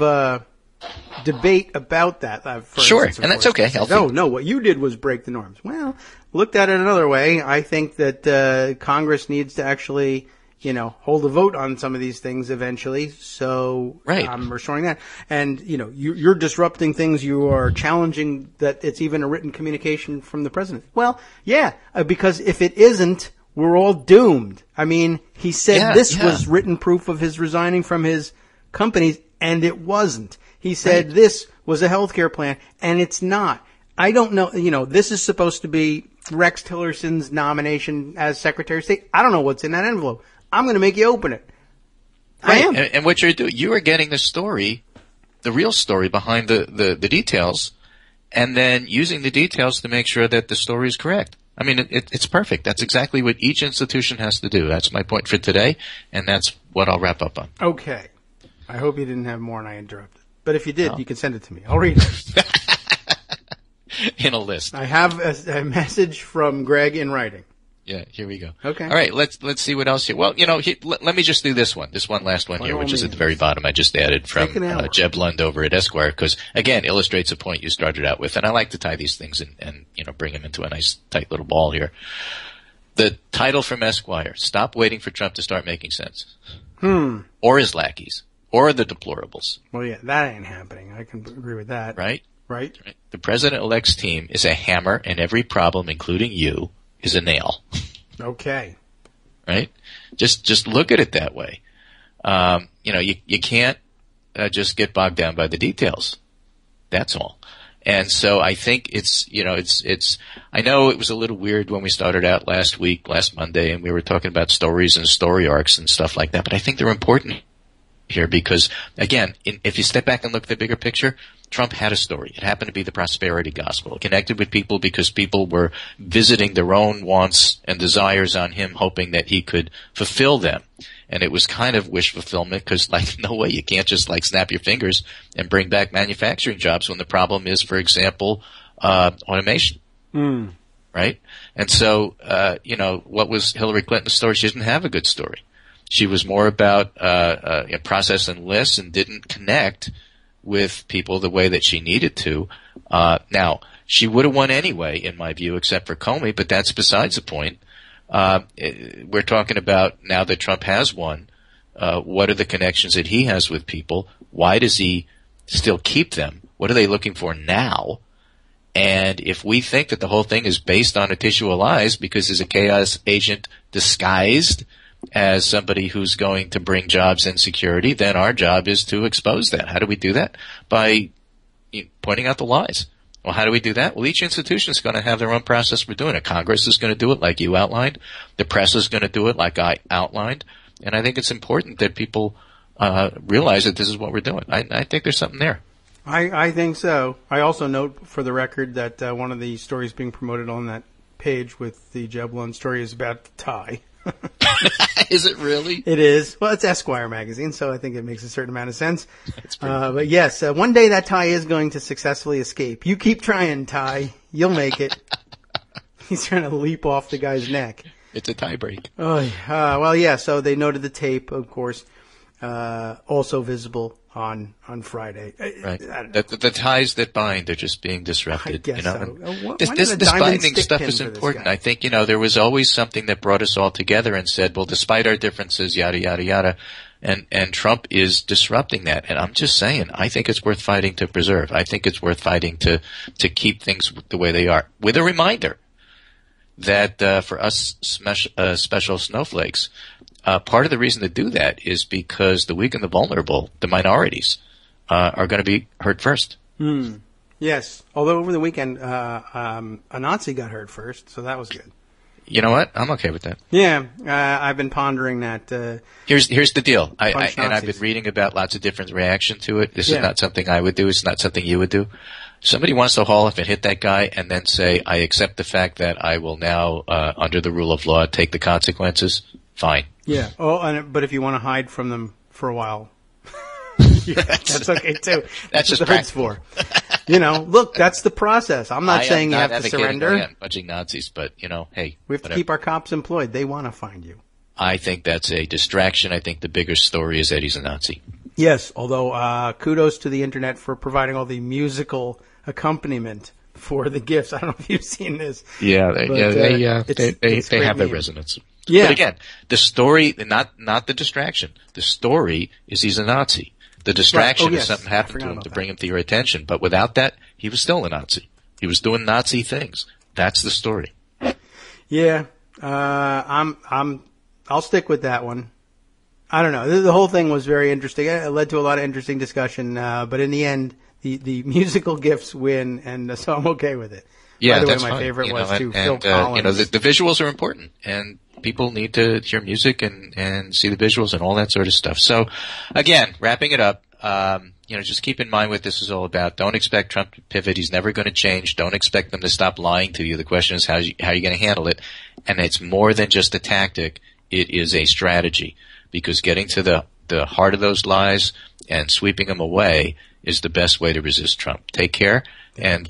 debate about that. Sure, instance, and that's okay. Healthy. No, what you did was break the norms. Well, looked at it another way, I think that Congress needs to actually, hold a vote on some of these things eventually. So I'm restoring that. And, you're disrupting things. You are challenging that it's even a written communication from the president. Well, yeah, because if it isn't, we're all doomed. I mean, he said this was written proof of his resigning from his companies, and it wasn't. He said this was a healthcare plan, and it's not. I don't know. This is supposed to be Rex Tillerson's nomination as Secretary of State. I don't know what's in that envelope. I'm going to make you open it. Right. I am. And what you're doing, you are getting the story, the real story behind the details, and then using the details to make sure that the story is correct. I mean, it's perfect. That's exactly what each institution has to do. That's my point for today, and that's what I'll wrap up on. Okay. I hope you didn't have more and I interrupted. But if you did, you can send it to me. I'll read it. In a list. I have a message from Greg in writing. Yeah, here we go. Okay. All right, let's see what else here. Well, let me just do this one last one here, which is at the very bottom. I just added from Jeb Lund over at Esquire, because again, illustrates a point you started out with, and I like to tie these things and bring them into a nice tight little ball here. The title from Esquire: "Stop waiting for Trump to start making sense." Or his lackeys, or the deplorables. Well, yeah, that ain't happening. I can agree with that. Right. The president-elect's team is a hammer, and every problem, including you, is a nail. Okay. Right? Just look at it that way. You can't just get bogged down by the details. That's all. And so I think it's I know it was a little weird when we started out last Monday, and we were talking about stories and story arcs and stuff like that, but I think they're important here because, again, if you step back and look at the bigger picture, Trump had a story. It happened to be the prosperity gospel. It connected with people because people were visiting their own wants and desires on him, hoping that he could fulfill them. And it was kind of wish fulfillment because, like, no way, you can't just, like, snap your fingers and bring back manufacturing jobs when the problem is, for example, automation. Right? And so, what was Hillary Clinton's story? She didn't have a good story. She was more about process and lists and didn't connect with people the way that she needed to. Now, she would have won anyway, in my view, except for Comey, but that's besides the point. We're talking about now that Trump has won, what are the connections that he has with people? Why does he still keep them? What are they looking for now? And if we think that the whole thing is based on a tissue of lies because he's a chaos agent disguised as somebody who's going to bring jobs and security, then our job is to expose that. How do we do that? By pointing out the lies. Well, how do we do that? Well, each institution is going to have their own process for doing it. Congress is going to do it like you outlined. The press is going to do it like I outlined. And I think it's important that people realize that this is what we're doing. I think there's something there. I think so. I also note for the record that one of the stories being promoted on that page with the Jeb Lund story is about the tie. Is it really? It is. Well, it's Esquire magazine, so I think it makes a certain amount of sense. But yes, one day that tie is going to successfully escape. You keep trying, Ty. You'll make it. He's trying to leap off the guy's neck. It's a tie break. Well, yeah, so they noted the tape, of course, also visible on Friday. Right. The ties that bind are just being disrupted. I guess so. This binding stuff is important. I think, there was always something that brought us all together and said, well, despite our differences, yada, yada, yada. And Trump is disrupting that. And I'm just saying, I think it's worth fighting to preserve. I think it's worth fighting to keep things the way they are. With a reminder that for us special snowflakes, part of the reason to do that is because the weak and the vulnerable, the minorities, are going to be hurt first. Yes. Although over the weekend, a Nazi got hurt first, so that was good. You know what? I'm okay with that. Yeah. I've been pondering that. Here's the deal. I've been reading about lots of different reaction to it. This is not something I would do. It's not something you would do. Somebody wants to haul off and hit that guy and then say, I accept the fact that I will now, under the rule of law, take the consequences. Fine. Yeah. But if you want to hide from them for a while, that's okay too. That's just what the hood's for. Look, that's the process. I'm not saying you have to surrender. I am budging Nazis, but hey, we have to keep our cops employed. They want to find you. I think that's a distraction. I think the bigger story is that he's a Nazi. Yes, although kudos to the internet for providing all the musical accompaniment for the gifts. I don't know if you've seen this. Yeah, they have their resonance. Yeah. But again, the story, not the distraction. The story is he's a Nazi. The distraction is something happened to him to bring him to your attention. But without that, he was still a Nazi. He was doing Nazi things. That's the story. Yeah. I'll stick with that one. I don't know. The whole thing was very interesting. It led to a lot of interesting discussion. But in the end, the musical gifts win, and so I'm okay with it. Yeah, by the that's way, my fine. favorite was too Phil Collins. The visuals are important, and people need to hear music and see the visuals and all that sort of stuff. So, again, wrapping it up, just keep in mind what this is all about. Don't expect Trump to pivot. He's never going to change. Don't expect them to stop lying to you. The question is how are you going to handle it? And it's more than just a tactic. It is a strategy, because getting to the heart of those lies and sweeping them away is the best way to resist Trump. Take care. And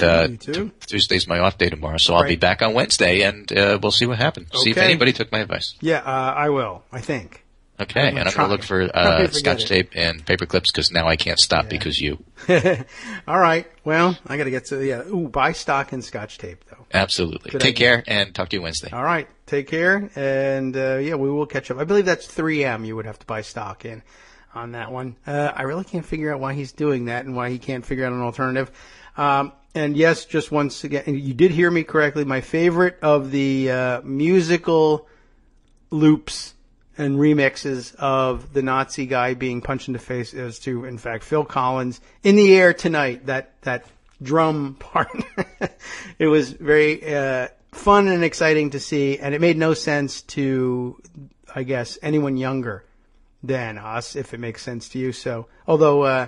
Tuesday's my off day tomorrow, so I'll be back on Wednesday, and we'll see what happens. Okay. See if anybody took my advice. Yeah, I will, I think. Okay, and I'm going to look for Scotch tape and paper clips, because now I can't stop because you. All right. Well, I got to get to buy stock in Scotch tape, though. Absolutely. Take care, and talk to you Wednesday. All right. Take care, and we will catch up. I believe that's 3M you would have to buy stock in on that one. I really can't figure out why he's doing that and why he can't figure out an alternative. And yes, just once again, you did hear me correctly. My favorite of the musical loops and remixes of the Nazi guy being punched in the face is to, in fact, Phil Collins, In the Air Tonight, that drum part. It was very fun and exciting to see, and it made no sense to, I guess, anyone younger than us, if it makes sense to you. So, although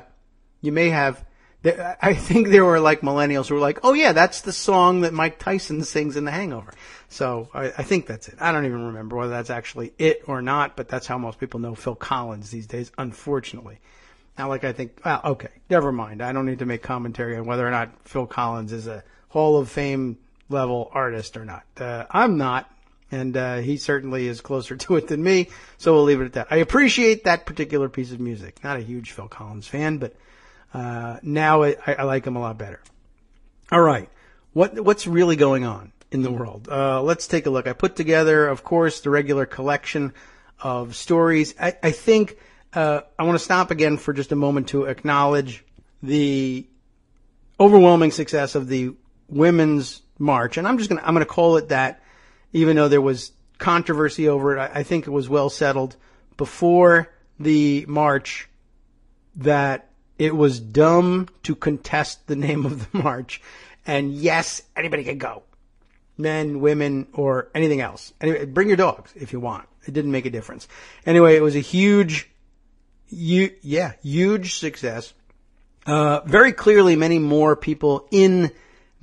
you may have I think there were like millennials who were like, oh yeah, that's the song that Mike Tyson sings in The Hangover. So I think that's it. I don't even remember whether that's actually it or not, but that's how most people know Phil Collins these days, unfortunately. Now, like I think, well, okay, never mind. I don't need to make commentary on whether or not Phil Collins is a Hall of Fame level artist or not. I'm not, and he certainly is closer to it than me, so we'll leave it at that. I appreciate that particular piece of music. Not a huge Phil Collins fan, but now I like him a lot better. All right, what's really going on in the world? Let's take a look. I put together, of course, the regular collection of stories. I think I want to stop again for just a moment to acknowledge the overwhelming success of the Women's March, and I'm going to call it that, even though there was controversy over it. I think it was well settled before the march that it was dumb to contest the name of the march. And yes, anybody can go. Men, women, or anything else. Anyway, bring your dogs if you want. It didn't make a difference. Anyway, it was a huge success. Very clearly, many more people in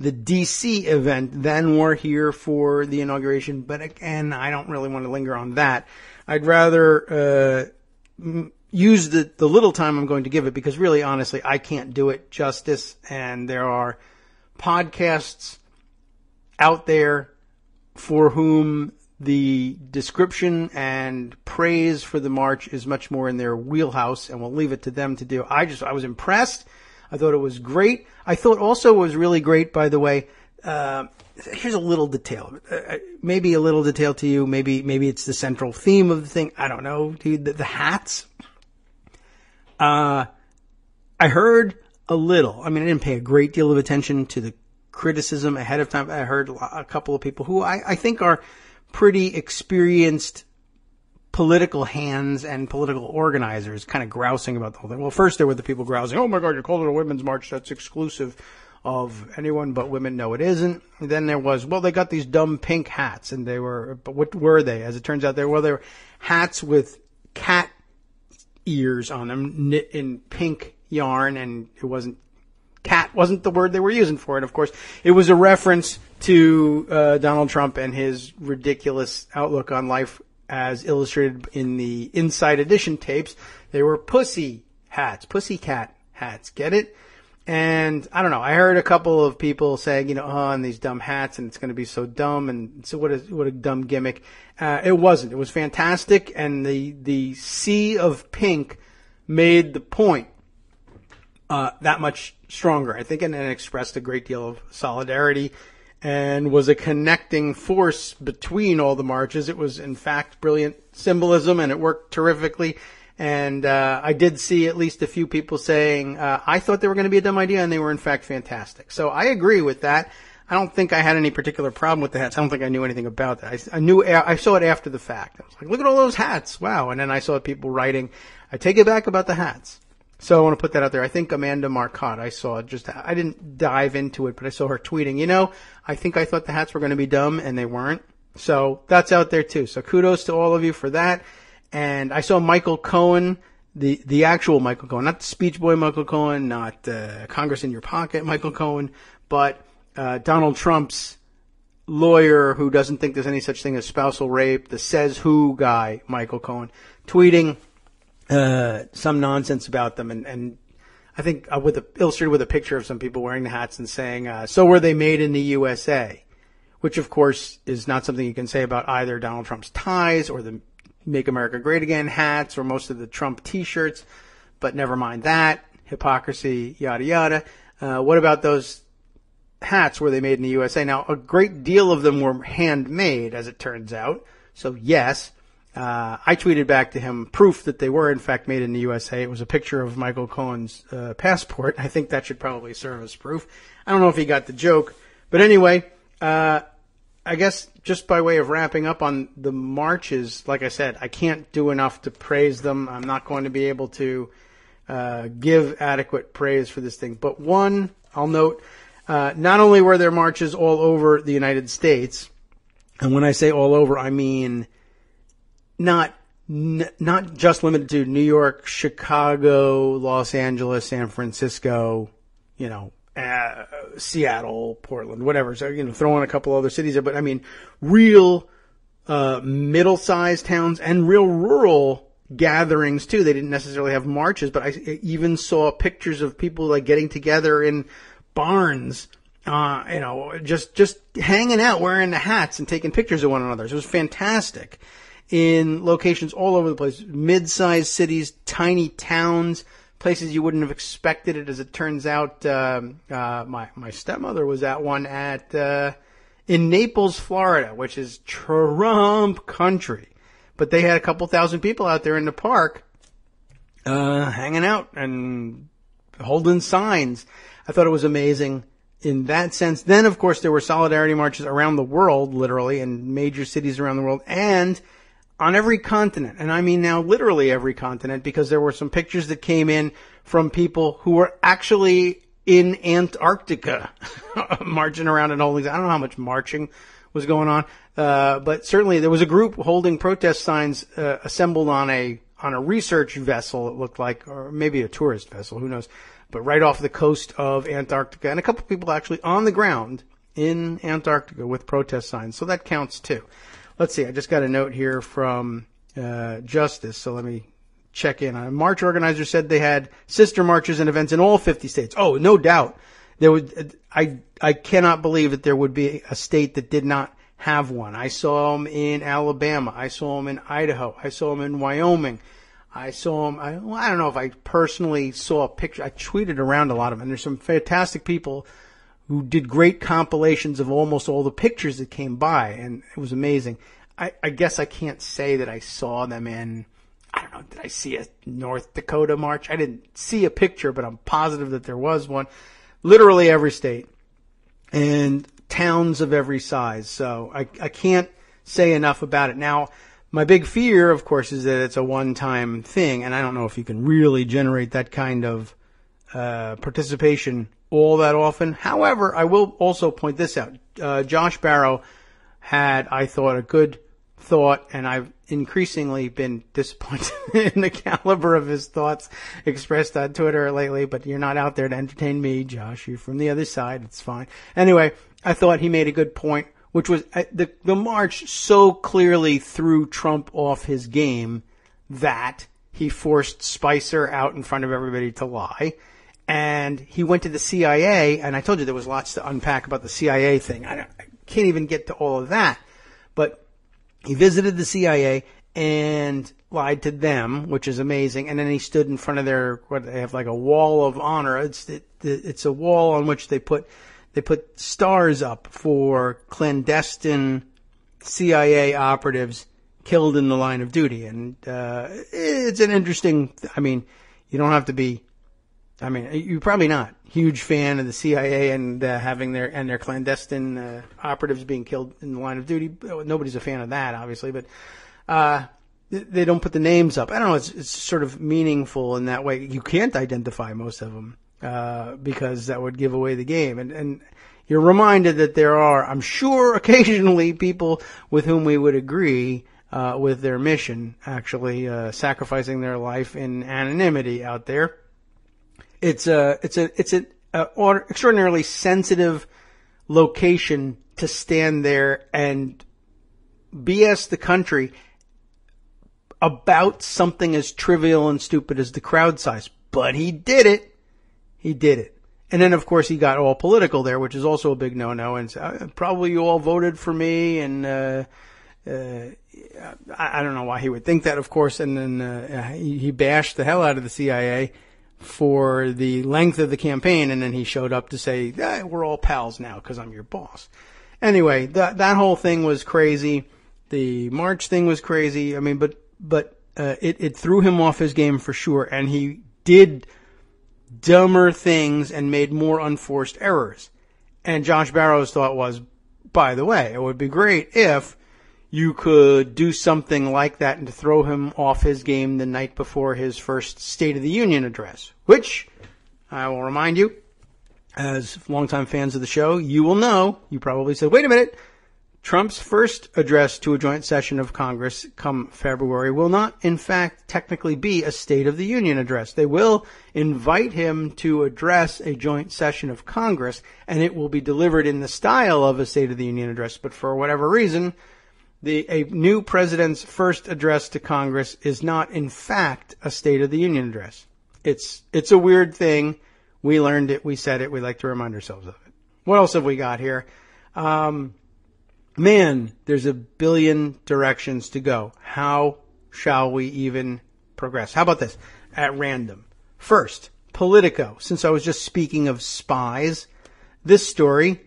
the DC event than were here for the inauguration. But again, I don't really want to linger on that. I'd rather use the little time I'm going to give it, because really, honestly, I can't do it justice. And there are podcasts out there for whom the description and praise for the march is much more in their wheelhouse, and we'll leave it to them to do. I was impressed. I thought it was great. I thought also it was really great, by the way. Here's a little detail. Maybe a little detail to you. Maybe it's the central theme of the thing. I don't know. Dude, the hats. I heard a little. I mean, I didn't pay a great deal of attention to the criticism ahead of time. I heard a couple of people who I think are pretty experienced political hands and political organizers kind of grousing about the whole thing. Well, first there were the people grousing, oh my God, you called it a women's march. That's exclusive of anyone but women. No, it isn't. And then there was, well, they got these dumb pink hats, and but what were they? As it turns out, they were hats with cat ears on them, knit in pink yarn, and cat wasn't the word they were using for it. Of course, it was a reference to Donald Trump and his ridiculous outlook on life as illustrated in the Inside Edition tapes. They were pussycat hats. Get it? And I don't know. I heard a couple of people saying, and these dumb hats, and it's going to be so dumb, and so what a dumb gimmick. It wasn't. It was fantastic, and the sea of pink made the point that much stronger, I think, and expressed a great deal of solidarity and was a connecting force between all the marches. It was, in fact, brilliant symbolism, and it worked terrifically. And I did see at least a few people saying, I thought they were going to be a dumb idea, and they were, in fact, fantastic. So I agree with that. I don't think I had any particular problem with the hats. I don't think I knew anything about that. I saw it after the fact. I was like, look at all those hats. Wow. And then I saw people writing, I take it back about the hats. So I want to put that out there. I think Amanda Marcotte, I didn't dive into it, but I saw her tweeting, I think I thought the hats were going to be dumb, and they weren't. So that's out there too. So kudos to all of you for that. And I saw Michael Cohen, the actual Michael Cohen, not the speech boy Michael Cohen, not Congress in your pocket Michael Cohen, but Donald Trump's lawyer who doesn't think there's any such thing as spousal rape, the says who guy, Michael Cohen, tweeting some nonsense about them, and I think illustrated with a picture of some people wearing the hats and saying, so were they made in the USA, which of course is not something you can say about either Donald Trump's ties or the Make America Great Again hats or most of the Trump t-shirts, but never mind that, hypocrisy, yada yada. What about those hats? Were they made in the USA? Now, a great deal of them were handmade, as it turns out, so yes. I tweeted back to him proof that they were, in fact, made in the USA. It was a picture of Michael Cohen's passport. I think that should probably serve as proof. I don't know if he got the joke. But anyway, I guess just by way of wrapping up on the marches, like I said, I can't do enough to praise them. I'm not going to be able to give adequate praise for this thing. But one, I'll note, not only were there marches all over the United States, and when I say all over, I mean not just limited to New York, Chicago, Los Angeles, San Francisco, Seattle, Portland, whatever. So, throw in a couple other cities there. But, I mean, real middle-sized towns and real rural gatherings, too. They didn't necessarily have marches, but I even saw pictures of people, like, getting together in barns, just hanging out, wearing the hats and taking pictures of one another. So it was fantastic in locations all over the place. Mid-sized cities, tiny towns, places you wouldn't have expected it. As it turns out, my stepmother was at one in Naples, Florida, which is Trump country. But they had a couple thousand people out there in the park, hanging out and holding signs. I thought it was amazing in that sense. Then, of course, there were solidarity marches around the world, literally, in major cities around the world, and on every continent. And I mean now literally every continent, because there were some pictures that came in from people who were actually in Antarctica marching around and holding. I don't know how much marching was going on, but certainly there was a group holding protest signs assembled on a research vessel, it looked like, or maybe a tourist vessel, who knows, but right off the coast of Antarctica, and a couple of people actually on the ground in Antarctica with protest signs. So that counts too. Let's see, I just got a note here from Justice, so let me check in. A march organizer said they had sister marches and events in all 50 states. Oh, no doubt. I cannot believe that there would be a state that did not have one. I saw them in Alabama. I saw them in Idaho. I saw them in Wyoming. I saw them, I don't know if I personally saw a picture. I tweeted around a lot of them, and there's some fantastic people who did great compilations of almost all the pictures that came by, and it was amazing. I guess I can't say that I saw them in, I don't know, did I see a North Dakota march? I didn't see a picture, but I'm positive that there was one. Literally every state and towns of every size. So I can't say enough about it. Now, my big fear, of course, is that it's a one-time thing, and I don't know if you can really generate that kind of participation all that often. However, I will also point this out. Josh Barro had, I thought, a good thought, and I've increasingly been disappointed in the caliber of his thoughts expressed on Twitter lately, but you're not out there to entertain me, Josh. You're from the other side. It's fine. Anyway, I thought he made a good point, which was the march so clearly threw Trump off his game that he forced Spicer out in front of everybody to lie. And he went to the CIA, and I told you there was lots to unpack about the CIA thing. I can't even get to all of that. But he visited the CIA and lied to them, which is amazing. And then he stood in front of they have like a wall of honor. It's a wall on which they put stars up for clandestine CIA operatives killed in the line of duty. And it's an interesting, you don't have to be, you're probably not a huge fan of the CIA and having their clandestine operatives being killed in the line of duty. Nobody's a fan of that, obviously, but they don't put the names up. I don't know. It's sort of meaningful in that way. You can't identify most of them because that would give away the game. And you're reminded that there are, I'm sure, occasionally people with whom we would agree with their mission, actually sacrificing their life in anonymity out there. It's an extraordinarily sensitive location to stand there and BS the country about something as trivial and stupid as the crowd size. But he did it. He did it. And then, of course, he got all political there, which is also a big no-no. And probably you all voted for me, and I don't know why he would think that, of course. And then he bashed the hell out of the CIA for the length of the campaign, and then he showed up to say, we're all pals now because I'm your boss. Anyway, that whole thing was crazy. The March thing was crazy. But it threw him off his game for sure, and he did dumber things and made more unforced errors. And Josh Barro's thought was, by the way, it would be great if you could do something like that and to throw him off his game the night before his first State of the Union address, which I will remind you, as longtime fans of the show, you will know, you probably said, wait a minute, Trump's first address to a joint session of Congress come February will not, in fact, technically be a State of the Union address. They will invite him to address a joint session of Congress, and it will be delivered in the style of a State of the Union address. But for whatever reason, a new president's first address to Congress is not, in fact, a State of the Union address. It's a weird thing. We learned it. We said it. We like to remind ourselves of it. What else have we got here? Man, there's a billion directions to go. How shall we even progress? How about this? At random. First, Politico. Since I was just speaking of spies, this story,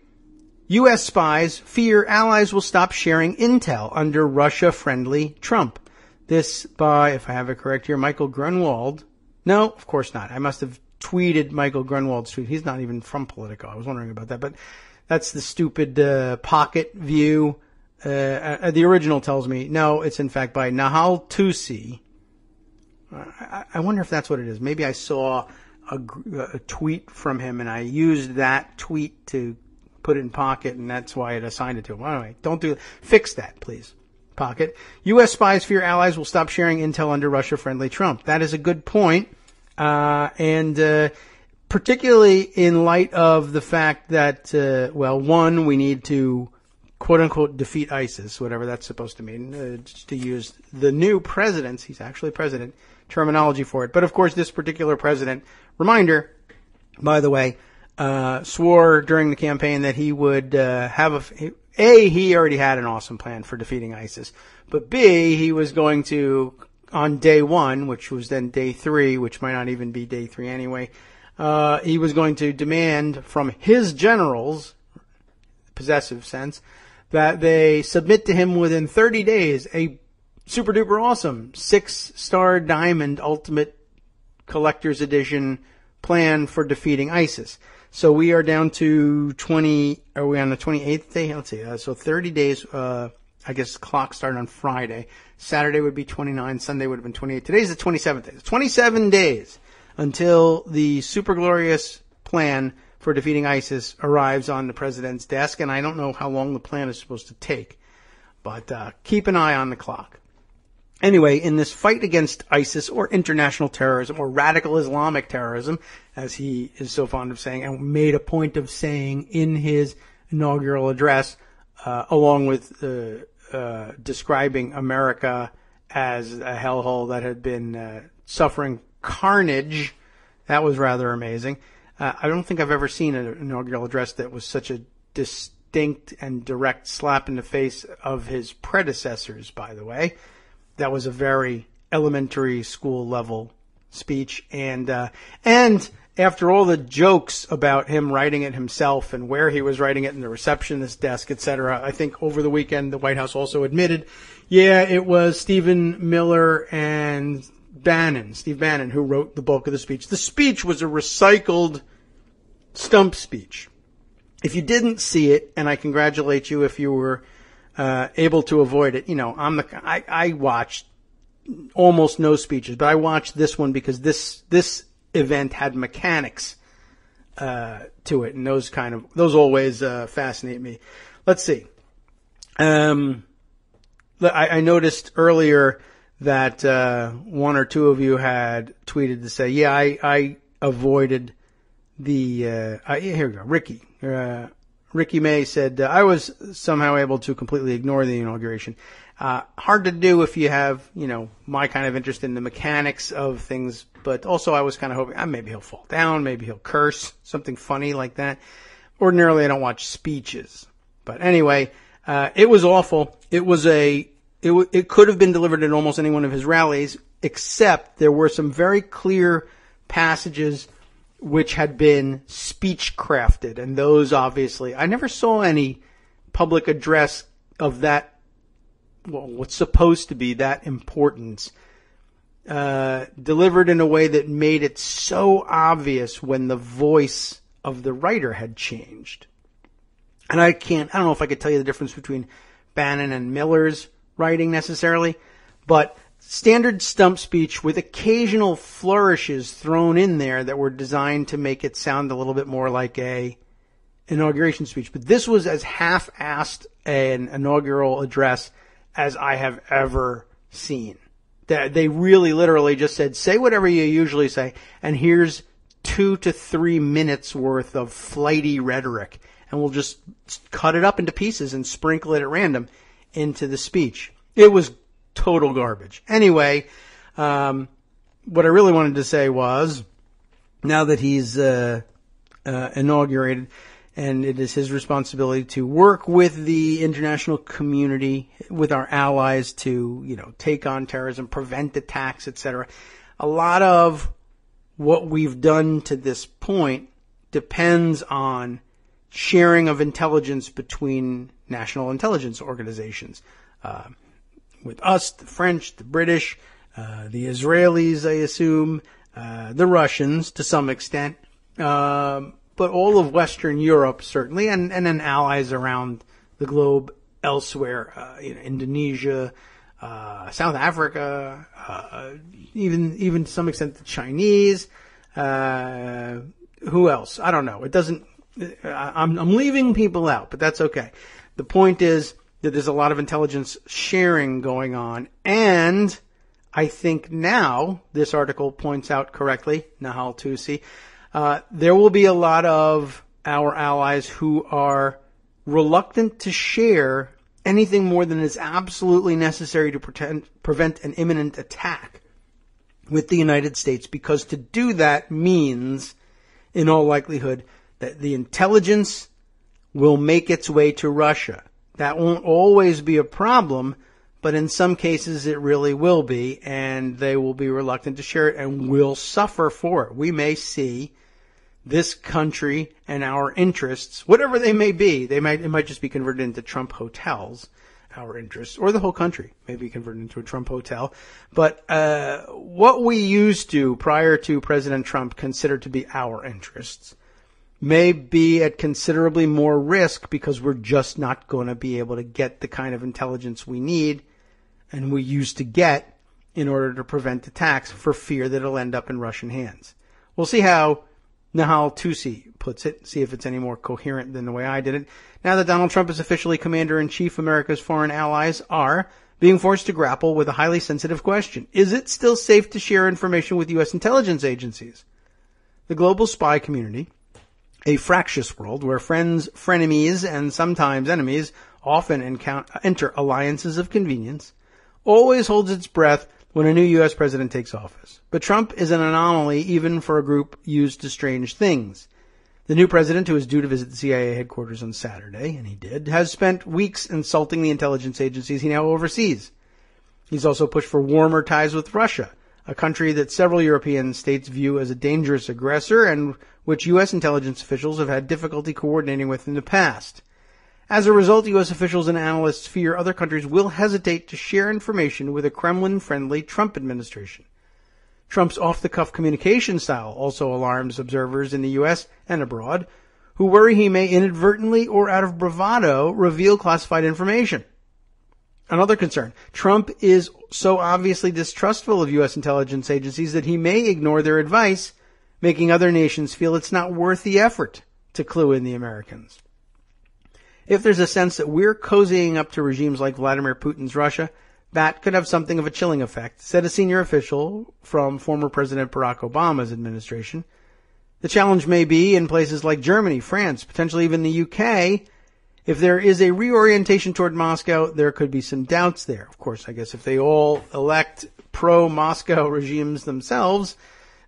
U.S. spies fear allies will stop sharing intel under Russia-friendly Trump. This by, if I have it correct here, Michael Grunwald. No, of course not. I must have tweeted Michael Grunwald's tweet. He's not even from Politico. I was wondering about that, but that's the stupid pocket view. The original tells me, no, it's in fact by Nahal Tusi. I wonder if that's what it is. Maybe I saw a tweet from him and I used that tweet to put it in Pocket, and that's why it assigned it to him. Well, anyway, don't do that. Fix that, please. Pocket. U.S. spies fear allies will stop sharing intel under Russia-friendly Trump. That is a good point. And particularly in light of the fact that, one, we need to, quote-unquote, defeat ISIS, whatever that's supposed to mean, just to use the new president's, he's actually president, terminology for it. But, of course, this particular president, reminder, by the way, swore during the campaign that he would have he already had an awesome plan for defeating ISIS, but B, he was going to, on day one, which was then day 3, which might not even be day 3 anyway, he was going to demand from his generals, possessive sense, that they submit to him within 30 days a super duper awesome 6-star diamond ultimate collector's edition plan for defeating ISIS. So we are down to are we on the 28th day? Let's see. So 30 days, I guess clock started on Friday. Saturday would be 29. Sunday would have been 28. Today's the 27th day. 27 days until the super glorious plan for defeating ISIS arrives on the president's desk. And I don't know how long the plan is supposed to take, but keep an eye on the clock. Anyway, in this fight against ISIS or international terrorism or radical Islamic terrorism, as he is so fond of saying and made a point of saying in his inaugural address, along with describing America as a hellhole that had been suffering carnage, that was rather amazing. I don't think I've ever seen an inaugural address that was such a distinct and direct slap in the face of his predecessors, by the way. That was a very elementary school level speech. And after all the jokes about him writing it himself and where he was writing it in the receptionist desk, etc., I think over the weekend the White House also admitted, it was Stephen Miller and Steve Bannon, who wrote the bulk of the speech. The speech was a recycled stump speech. If you didn't see it, and I congratulate you if you were able to avoid it, I watched almost no speeches, but I watched this one because this event had mechanics to it, and those always fascinate me. Let's see. I noticed earlier that one or two of you had tweeted to say, I avoided the here we go. Ricky May said, I was somehow able to completely ignore the inauguration. Hard to do if you have, my kind of interest in the mechanics of things, but also I was kind of hoping, maybe he'll fall down, maybe he'll curse, something funny like that. Ordinarily I don't watch speeches. But anyway, it was awful. It could have been delivered at almost any one of his rallies, except there were some very clear passages which had been speech crafted, and those obviously, I never saw any public address of that, what's supposed to be that importance, delivered in a way that made it so obvious when the voice of the writer had changed. And I don't know if I could tell you the difference between Bannon and Miller's writing necessarily, but standard stump speech with occasional flourishes thrown in there that were designed to make it sound a little bit more like a inauguration speech. But this was as half-assed an inaugural address as I have ever seen. They really literally just said, say whatever you usually say, and here's 2 to 3 minutes worth of flighty rhetoric, and we'll just cut it up into pieces and sprinkle it at random into the speech. It was total garbage. Anyway, what I really wanted to say was, now that he's inaugurated, and it is his responsibility to work with the international community, with our allies to, take on terrorism, prevent attacks, etc. A lot of what we've done to this point depends on sharing of intelligence between national intelligence organizations. With us, the French, the British, the Israelis, I assume, the Russians to some extent, but all of Western Europe certainly, and then allies around the globe elsewhere, Indonesia, South Africa, even to some extent the Chinese. Who else? I don't know. It doesn't. I'm leaving people out, but that's okay. The point is that there's a lot of intelligence sharing going on, and I think now this article points out correctly, Nahal Tusi, there will be a lot of our allies who are reluctant to share anything more than is absolutely necessary to prevent an imminent attack with the United States, because to do that means, in all likelihood, that the intelligence will make its way to Russia. That won't always be a problem, but in some cases it really will be, and they will be reluctant to share it and will suffer for it. We may see this country and our interests, whatever they may be, it might just be converted into Trump hotels, our interests, or the whole country may be converted into a Trump hotel. But what we used to, prior to President Trump, consider to be our interests may be at considerably more risk, because we're just not going to be able to get the kind of intelligence we need and we used to get in order to prevent attacks, for fear that it'll end up in Russian hands. We'll see how Nahal Tusi puts it, see if it's any more coherent than the way I did it. Now that Donald Trump is officially commander-in-chief, America's foreign allies are being forced to grapple with a highly sensitive question. Is it still safe to share information with U.S. intelligence agencies? The global spy community, a fractious world where friends, frenemies, and sometimes enemies often enter alliances of convenience, always holds its breath when a new U.S. president takes office. But Trump is an anomaly even for a group used to strange things. The new president, who is due to visit the CIA headquarters on Saturday, and he did, has spent weeks insulting the intelligence agencies he now oversees. He's also pushed for warmer ties with Russia, a country that several European states view as a dangerous aggressor and which U.S. intelligence officials have had difficulty coordinating with in the past. As a result, U.S. officials and analysts fear other countries will hesitate to share information with a Kremlin-friendly Trump administration. Trump's off-the-cuff communication style also alarms observers in the U.S. and abroad, who worry he may inadvertently or out of bravado reveal classified information. Another concern, Trump is so obviously distrustful of U.S. intelligence agencies that he may ignore their advice, making other nations feel it's not worth the effort to clue in the Americans. If there's a sense that we're cozying up to regimes like Vladimir Putin's Russia, that could have something of a chilling effect, said a senior official from former President Barack Obama's administration. The challenge may be in places like Germany, France, potentially even the UK. If there is a reorientation toward Moscow, there could be some doubts there. Of course, I guess if they all elect pro-Moscow regimes themselves,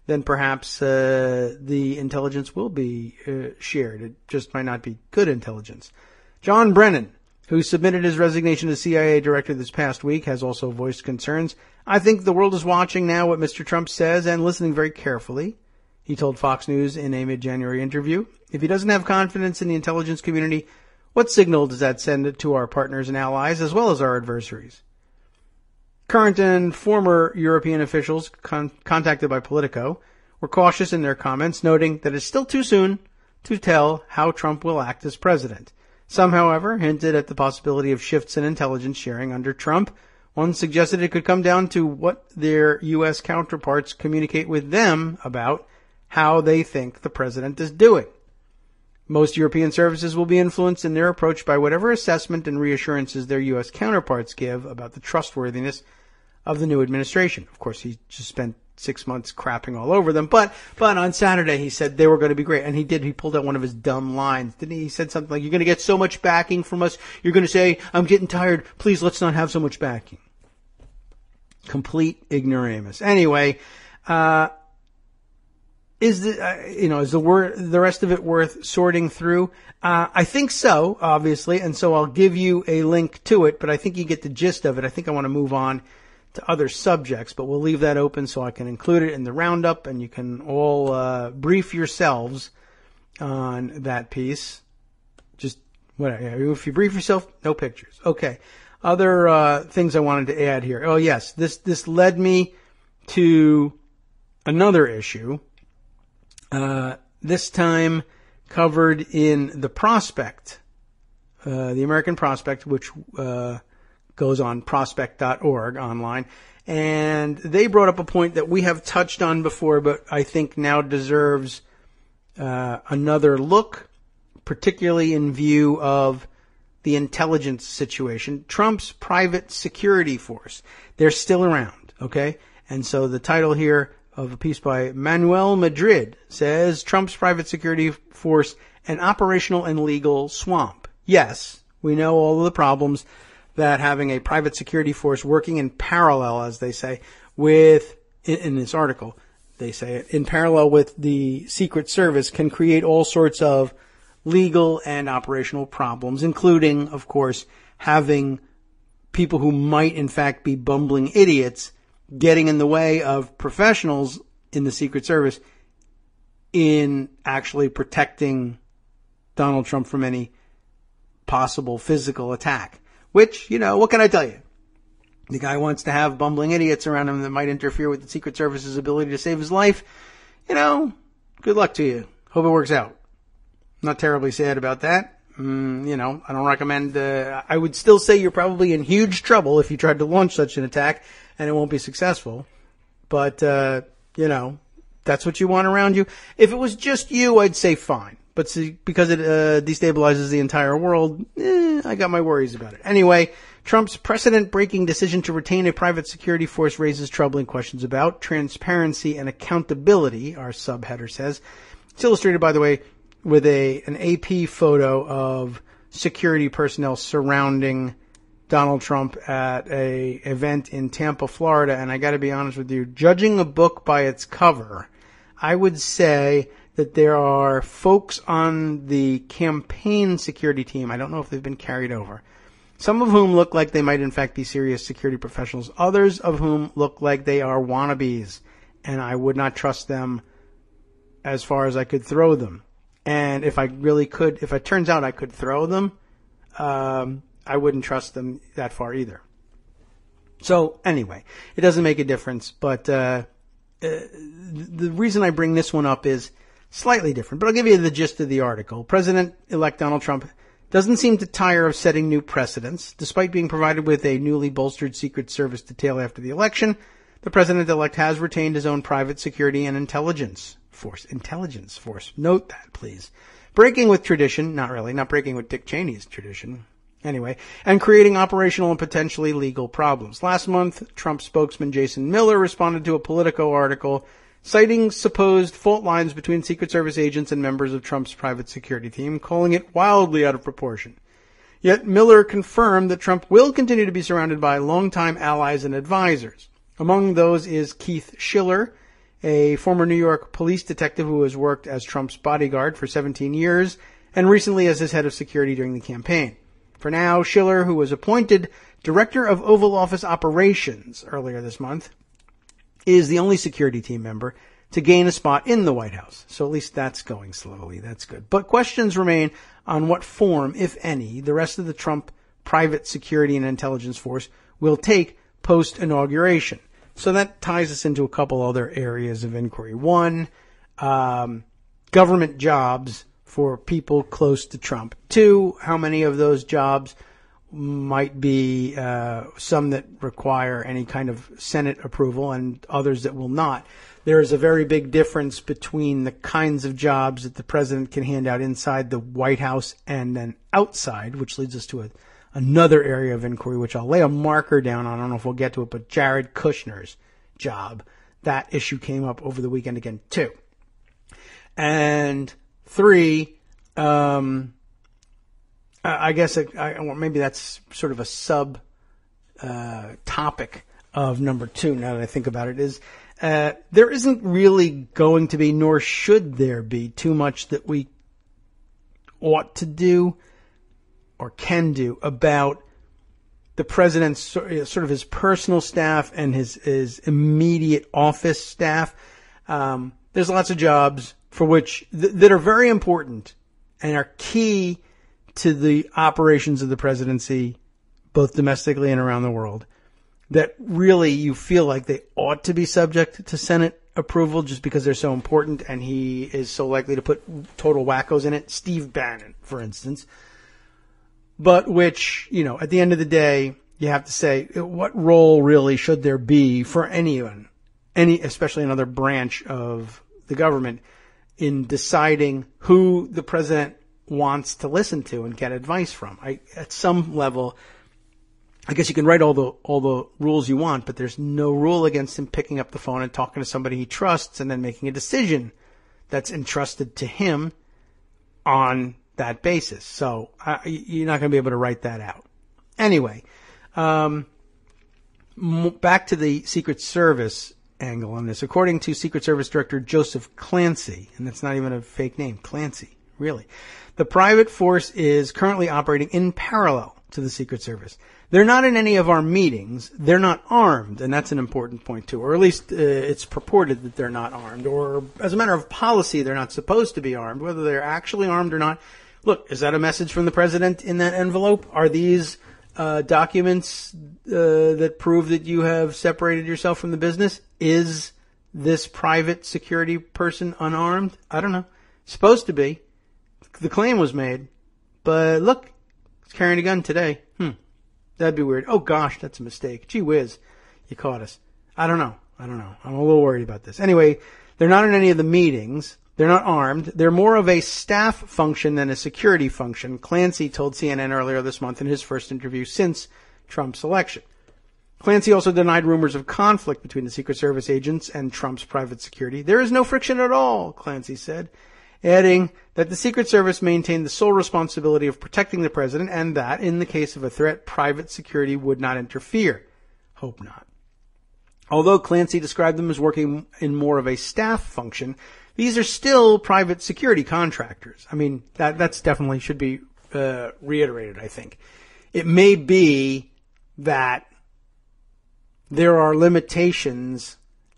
then perhaps the intelligence will be shared. It just might not be good intelligence. John Brennan, who submitted his resignation as CIA director this past week, has also voiced concerns. I think the world is watching now what Mr. Trump says and listening very carefully, he told Fox News in a mid-January interview. If he doesn't have confidence in the intelligence community, what signal does that send to our partners and allies as well as our adversaries? Current and former European officials contacted by Politico were cautious in their comments, noting that it's still too soon to tell how Trump will act as president. Some, however, hinted at the possibility of shifts in intelligence sharing under Trump. One suggested it could come down to what their U.S. counterparts communicate with them about how they think the president is doing. Most European services will be influenced in their approach by whatever assessment and reassurances their U.S. counterparts give about the trustworthiness of the new administration. Of course, he just spent 6 months crapping all over them, but on Saturday he said they were going to be great, and he did. He pulled out one of his dumb lines, didn't he? He said something like, "You're going to get so much backing from us. You're going to say, I'm getting tired. Please, let's not have so much backing." Complete ignoramus. Anyway, is the rest of it worth sorting through? I think so, obviously, and so I'll give you a link to it, but I think you get the gist of it. I think I want to move on to other subjects, but we'll leave that open so I can include it in the roundup, and you can all brief yourselves on that piece. Just whatever. If you brief yourself, no pictures. Okay. Other things I wanted to add here. Oh yes, this led me to another issue. This time covered in the Prospect, the American Prospect, which goes on prospect.org online. And they brought up a point that we have touched on before, but I think now deserves another look, particularly in view of the intelligence situation. Trump's private security force. They're still around, okay? And so the title here of a piece by Manuel Madrid says, Trump's private security force, an operational and legal swamp. Yes, we know all of the problems that having a private security force working in parallel, as they say, with, in this article, they say it, in parallel with the Secret Service can create all sorts of legal and operational problems, including, of course, having people who might in fact be bumbling idiots getting in the way of professionals in the Secret Service in actually protecting Donald Trump from any possible physical attack. Which, what can I tell you? The guy wants to have bumbling idiots around him that might interfere with the Secret Service's ability to save his life. Good luck to you. Hope it works out. Not terribly sad about that. I don't recommend, I would still say you're probably in huge trouble if you tried to launch such an attack and it won't be successful. But, that's what you want around you. If it was just you, I'd say fine. But see, because it destabilizes the entire world, I got my worries about it. Anyway, Trump's precedent-breaking decision to retain a private security force raises troubling questions about transparency and accountability, our subheader says. It's illustrated, by the way, with an AP photo of security personnel surrounding Donald Trump at a event in Tampa, Florida. And I got to be honest with you, judging a book by its cover, I would say that there are folks on the campaign security team, I don't know if they've been carried over, some of whom look like they might in fact be serious security professionals, others of whom look like they are wannabes, and I would not trust them as far as I could throw them. And if it turns out I could throw them, I wouldn't trust them that far either. So anyway, it doesn't make a difference, but the reason I bring this one up is slightly different, but I'll give you the gist of the article. President-elect Donald Trump doesn't seem to tire of setting new precedents. Despite being provided with a newly bolstered Secret Service detail after the election, the president-elect has retained his own private security and intelligence force. Note that, please. Breaking with tradition, not breaking with Dick Cheney's tradition. Anyway, and creating operational and potentially legal problems. Last month, Trump spokesman Jason Miller responded to a Politico article citing supposed fault lines between Secret Service agents and members of Trump's private security team, calling it wildly out of proportion. Yet Miller confirmed that Trump will continue to be surrounded by longtime allies and advisors. Among those is Keith Schiller, a former New York police detective who has worked as Trump's bodyguard for 17 years and recently as his head of security during the campaign. For now, Schiller, who was appointed Director of Oval Office Operations earlier this month, is the only security team member to gain a spot in the White House. So at least that's going slowly. That's good. But questions remain on what form, if any, the rest of the Trump private security and intelligence force will take post-inauguration. So that ties us into a couple other areas of inquiry. One, government jobs for people close to Trump. Two, how many of those jobs might be some that require any kind of Senate approval and others that will not. There is a very big difference between the kinds of jobs that the president can hand out inside the White House and then outside, which leads us to another area of inquiry, which I'll lay a marker down on. I don't know if we'll get to it, but Jared Kushner's job. That issue came up over the weekend again, too. And 3, I guess maybe that's sort of a sub topic of number 2, now that I think about it, is there isn't really going to be, nor should there be, too much that we ought to do or can do about the president's sort of his personal staff and his immediate office staff. There's lots of jobs for which that are very important and are key to the operations of the presidency, both domestically and around the world, that really you feel like they ought to be subject to Senate approval just because they're so important and he is so likely to put total wackos in it. Steve Bannon, for instance. But which, at the end of the day, you have to say, what role really should there be for anyone, especially another branch of the government, in deciding who the president wants to listen to and get advice from? At some level, I guess you can write all the rules you want, but there's no rule against him picking up the phone and talking to somebody he trusts and then making a decision that's entrusted to him on that basis. So you're not going to be able to write that out. Anyway, back to the Secret Service angle on this. According to Secret Service Director Joseph Clancy, and that's not even a fake name, Clancy, really, the private force is currently operating in parallel to the Secret Service. They're not in any of our meetings. They're not armed, and that's an important point too. Or at least it's purported that they're not armed. Or as a matter of policy, they're not supposed to be armed. Whether they're actually armed or not. Look, is that a message from the president in that envelope? Are these documents that prove that you have separated yourself from the business? Is this private security person unarmed? I don't know. Supposed to be. The claim was made. But look, he's carrying a gun today. That'd be weird. Oh gosh, that's a mistake. Gee whiz, you caught us. I don't know. I'm a little worried about this. Anyway, they're not in any of the meetings. They're not armed. They're more of a staff function than a security function, Clancy told CNN earlier this month in his first interview since Trump's election. Clancy also denied rumors of conflict between the Secret Service agents and Trump's private security. There is no friction at all, Clancy said, adding that the Secret Service maintained the sole responsibility of protecting the president and that, in the case of a threat, private security would not interfere. Hope not. Although Clancy described them as working in more of a staff function, these are still private security contractors. I mean, that's definitely should be reiterated, I think. It may be that there are limitations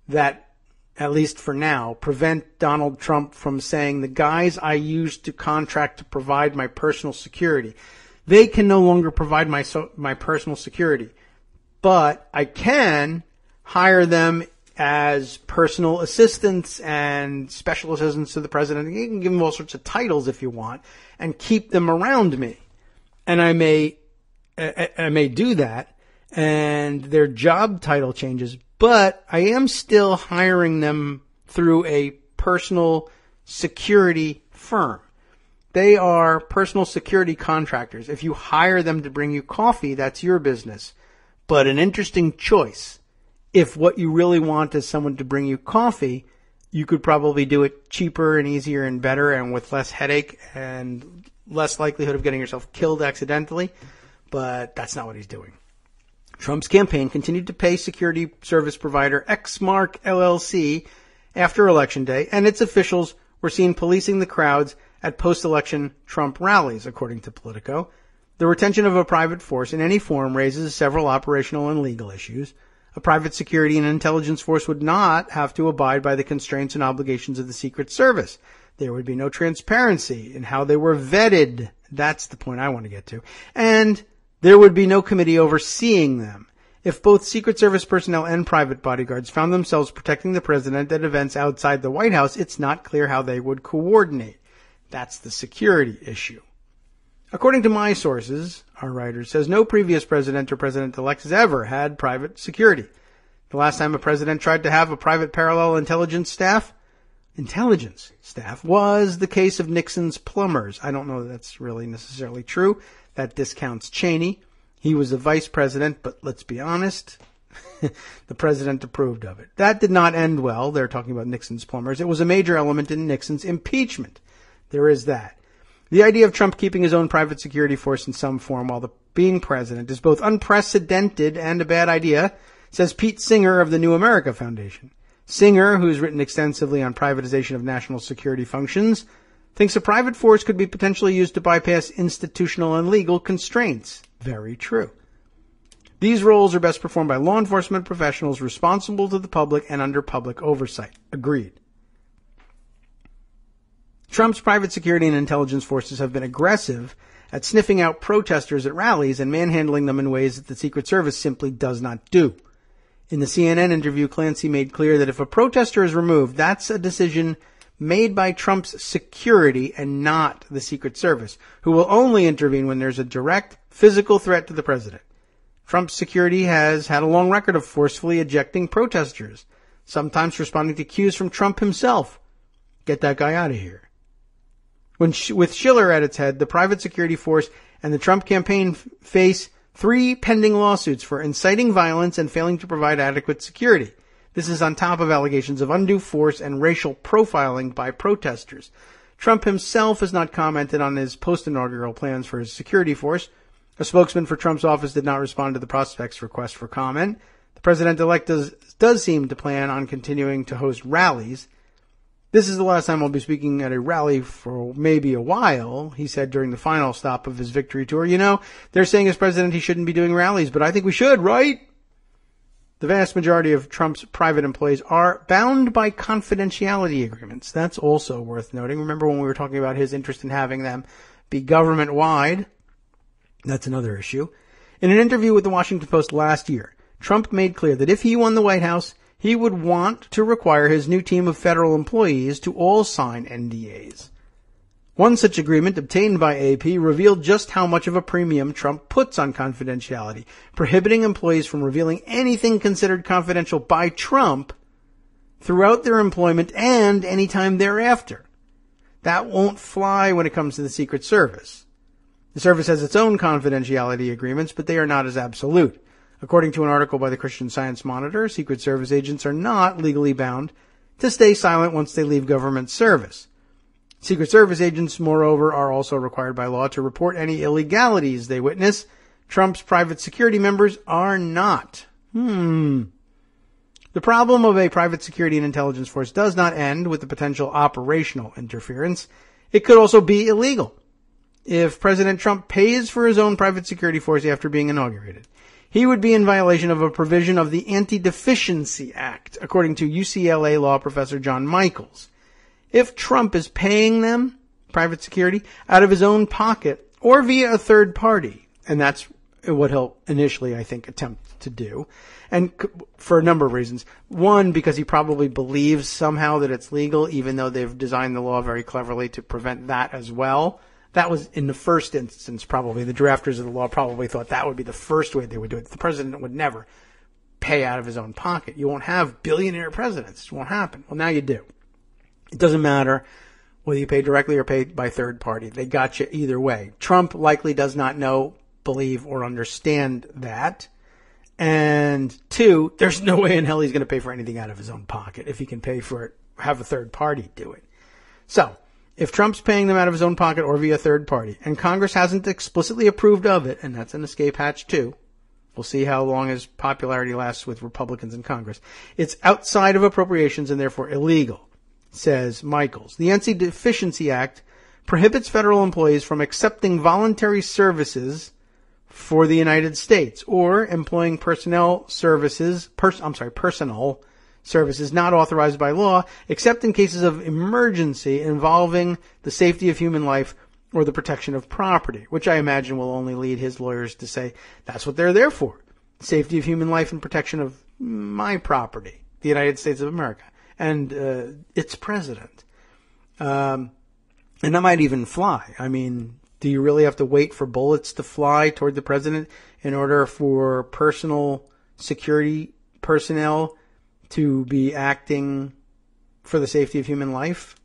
that, at least for now, prevent Donald Trump from saying the guys I used to contract to provide my personal security, they can no longer provide my personal security. But I can hire them as personal assistants and special assistants to the president. You can give them all sorts of titles if you want and keep them around me. And I may do that and their job title changes, but I am still hiring them through a personal security firm. They are personal security contractors. If you hire them to bring you coffee, that's your business. But an interesting choice. If what you really want is someone to bring you coffee, you could probably do it cheaper and easier and better and with less headache and less likelihood of getting yourself killed accidentally. But that's not what he's doing. Trump's campaign continued to pay security service provider Xmark LLC after Election Day, and its officials were seen policing the crowds at post-election Trump rallies, according to Politico. The retention of a private force in any form raises several operational and legal issues. A private security and intelligence force would not have to abide by the constraints and obligations of the Secret Service. There would be no transparency in how they were vetted. That's the point I want to get to. And there would be no committee overseeing them. If both Secret Service personnel and private bodyguards found themselves protecting the president at events outside the White House, it's not clear how they would coordinate. That's the security issue. According to my sources, our writer says no previous president or president-elect has ever had private security. The last time a president tried to have a private parallel intelligence staff was the case of Nixon's plumbers. I don't know that that's really necessarily true. That discounts Cheney. He was the vice president, but let's be honest, the president approved of it. That did not end well. They're talking about Nixon's plumbers. It was a major element in Nixon's impeachment. There is that. The idea of Trump keeping his own private security force in some form while being president is both unprecedented and a bad idea, says Pete Singer of the New America Foundation. Singer, who's written extensively on privatization of national security functions, thinks a private force could be potentially used to bypass institutional and legal constraints. Very true. These roles are best performed by law enforcement professionals responsible to the public and under public oversight. Agreed. Trump's private security and intelligence forces have been aggressive at sniffing out protesters at rallies and manhandling them in ways that the Secret Service simply does not do. In the CNN interview, Clancy made clear that if a protester is removed, that's a decision made by Trump's security and not the Secret Service, who will only intervene when there's a direct physical threat to the president. Trump's security has had a long record of forcefully ejecting protesters, sometimes responding to cues from Trump himself. Get that guy out of here. With Schiller at its head, the private security force and the Trump campaign face 3 pending lawsuits for inciting violence and failing to provide adequate security. This is on top of allegations of undue force and racial profiling by protesters. Trump himself has not commented on his post-inaugural plans for his security force. A spokesman for Trump's office did not respond to the prospect's request for comment. The president-elect does seem to plan on continuing to host rallies. This is the last time I'll be speaking at a rally for maybe a while, he said during the final stop of his victory tour. You know, they're saying as president he shouldn't be doing rallies, but I think we should, right? The vast majority of Trump's private employees are bound by confidentiality agreements. That's also worth noting. Remember when we were talking about his interest in having them be government-wide? That's another issue. In an interview with the Washington Post last year, Trump made clear that if he won the White House, he would want to require his new team of federal employees to all sign NDAs. One such agreement obtained by AP revealed just how much of a premium Trump puts on confidentiality, prohibiting employees from revealing anything considered confidential by Trump throughout their employment and any time thereafter. That won't fly when it comes to the Secret Service. The service has its own confidentiality agreements, but they are not as absolute. According to an article by the Christian Science Monitor, Secret Service agents are not legally bound to stay silent once they leave government service. Secret Service agents, moreover, are also required by law to report any illegalities they witness. Trump's private security members are not. The problem of a private security and intelligence force does not end with the potential operational interference. It could also be illegal. If President Trump pays for his own private security force after being inaugurated, he would be in violation of a provision of the Anti-Deficiency Act, according to UCLA law professor John Michaels. If Trump is paying them, private security, out of his own pocket or via a third party, and that's what he'll initially, I think, attempt to do, and for a number of reasons. One, because he probably believes somehow that it's legal, even though they've designed the law very cleverly to prevent that as well. That was, in the first instance, probably. The drafters of the law probably thought that would be the first way they would do it. The president would never pay out of his own pocket. You won't have billionaire presidents. It won't happen. Well, now you do. It doesn't matter whether you pay directly or pay by third party. They got you either way. Trump likely does not know, believe, or understand that. And 2, there's no way in hell he's going to pay for anything out of his own pocket. If he can pay for it, have a third party do it. So, if Trump's paying them out of his own pocket or via third party, and Congress hasn't explicitly approved of it, and that's an escape hatch too, we'll see how long his popularity lasts with Republicans in Congress, it's outside of appropriations and therefore illegal, says Michaels. The Anti-Deficiency Act prohibits federal employees from accepting voluntary services for the United States or employing personal services not authorized by law, except in cases of emergency involving the safety of human life or the protection of property, which I imagine will only lead his lawyers to say that's what they're there for. Safety of human life and protection of my property, the United States of America, and its president. And that might even fly. I mean, Do you really have to wait for bullets to fly toward the president in order for personal security personnel to be acting for the safety of human life?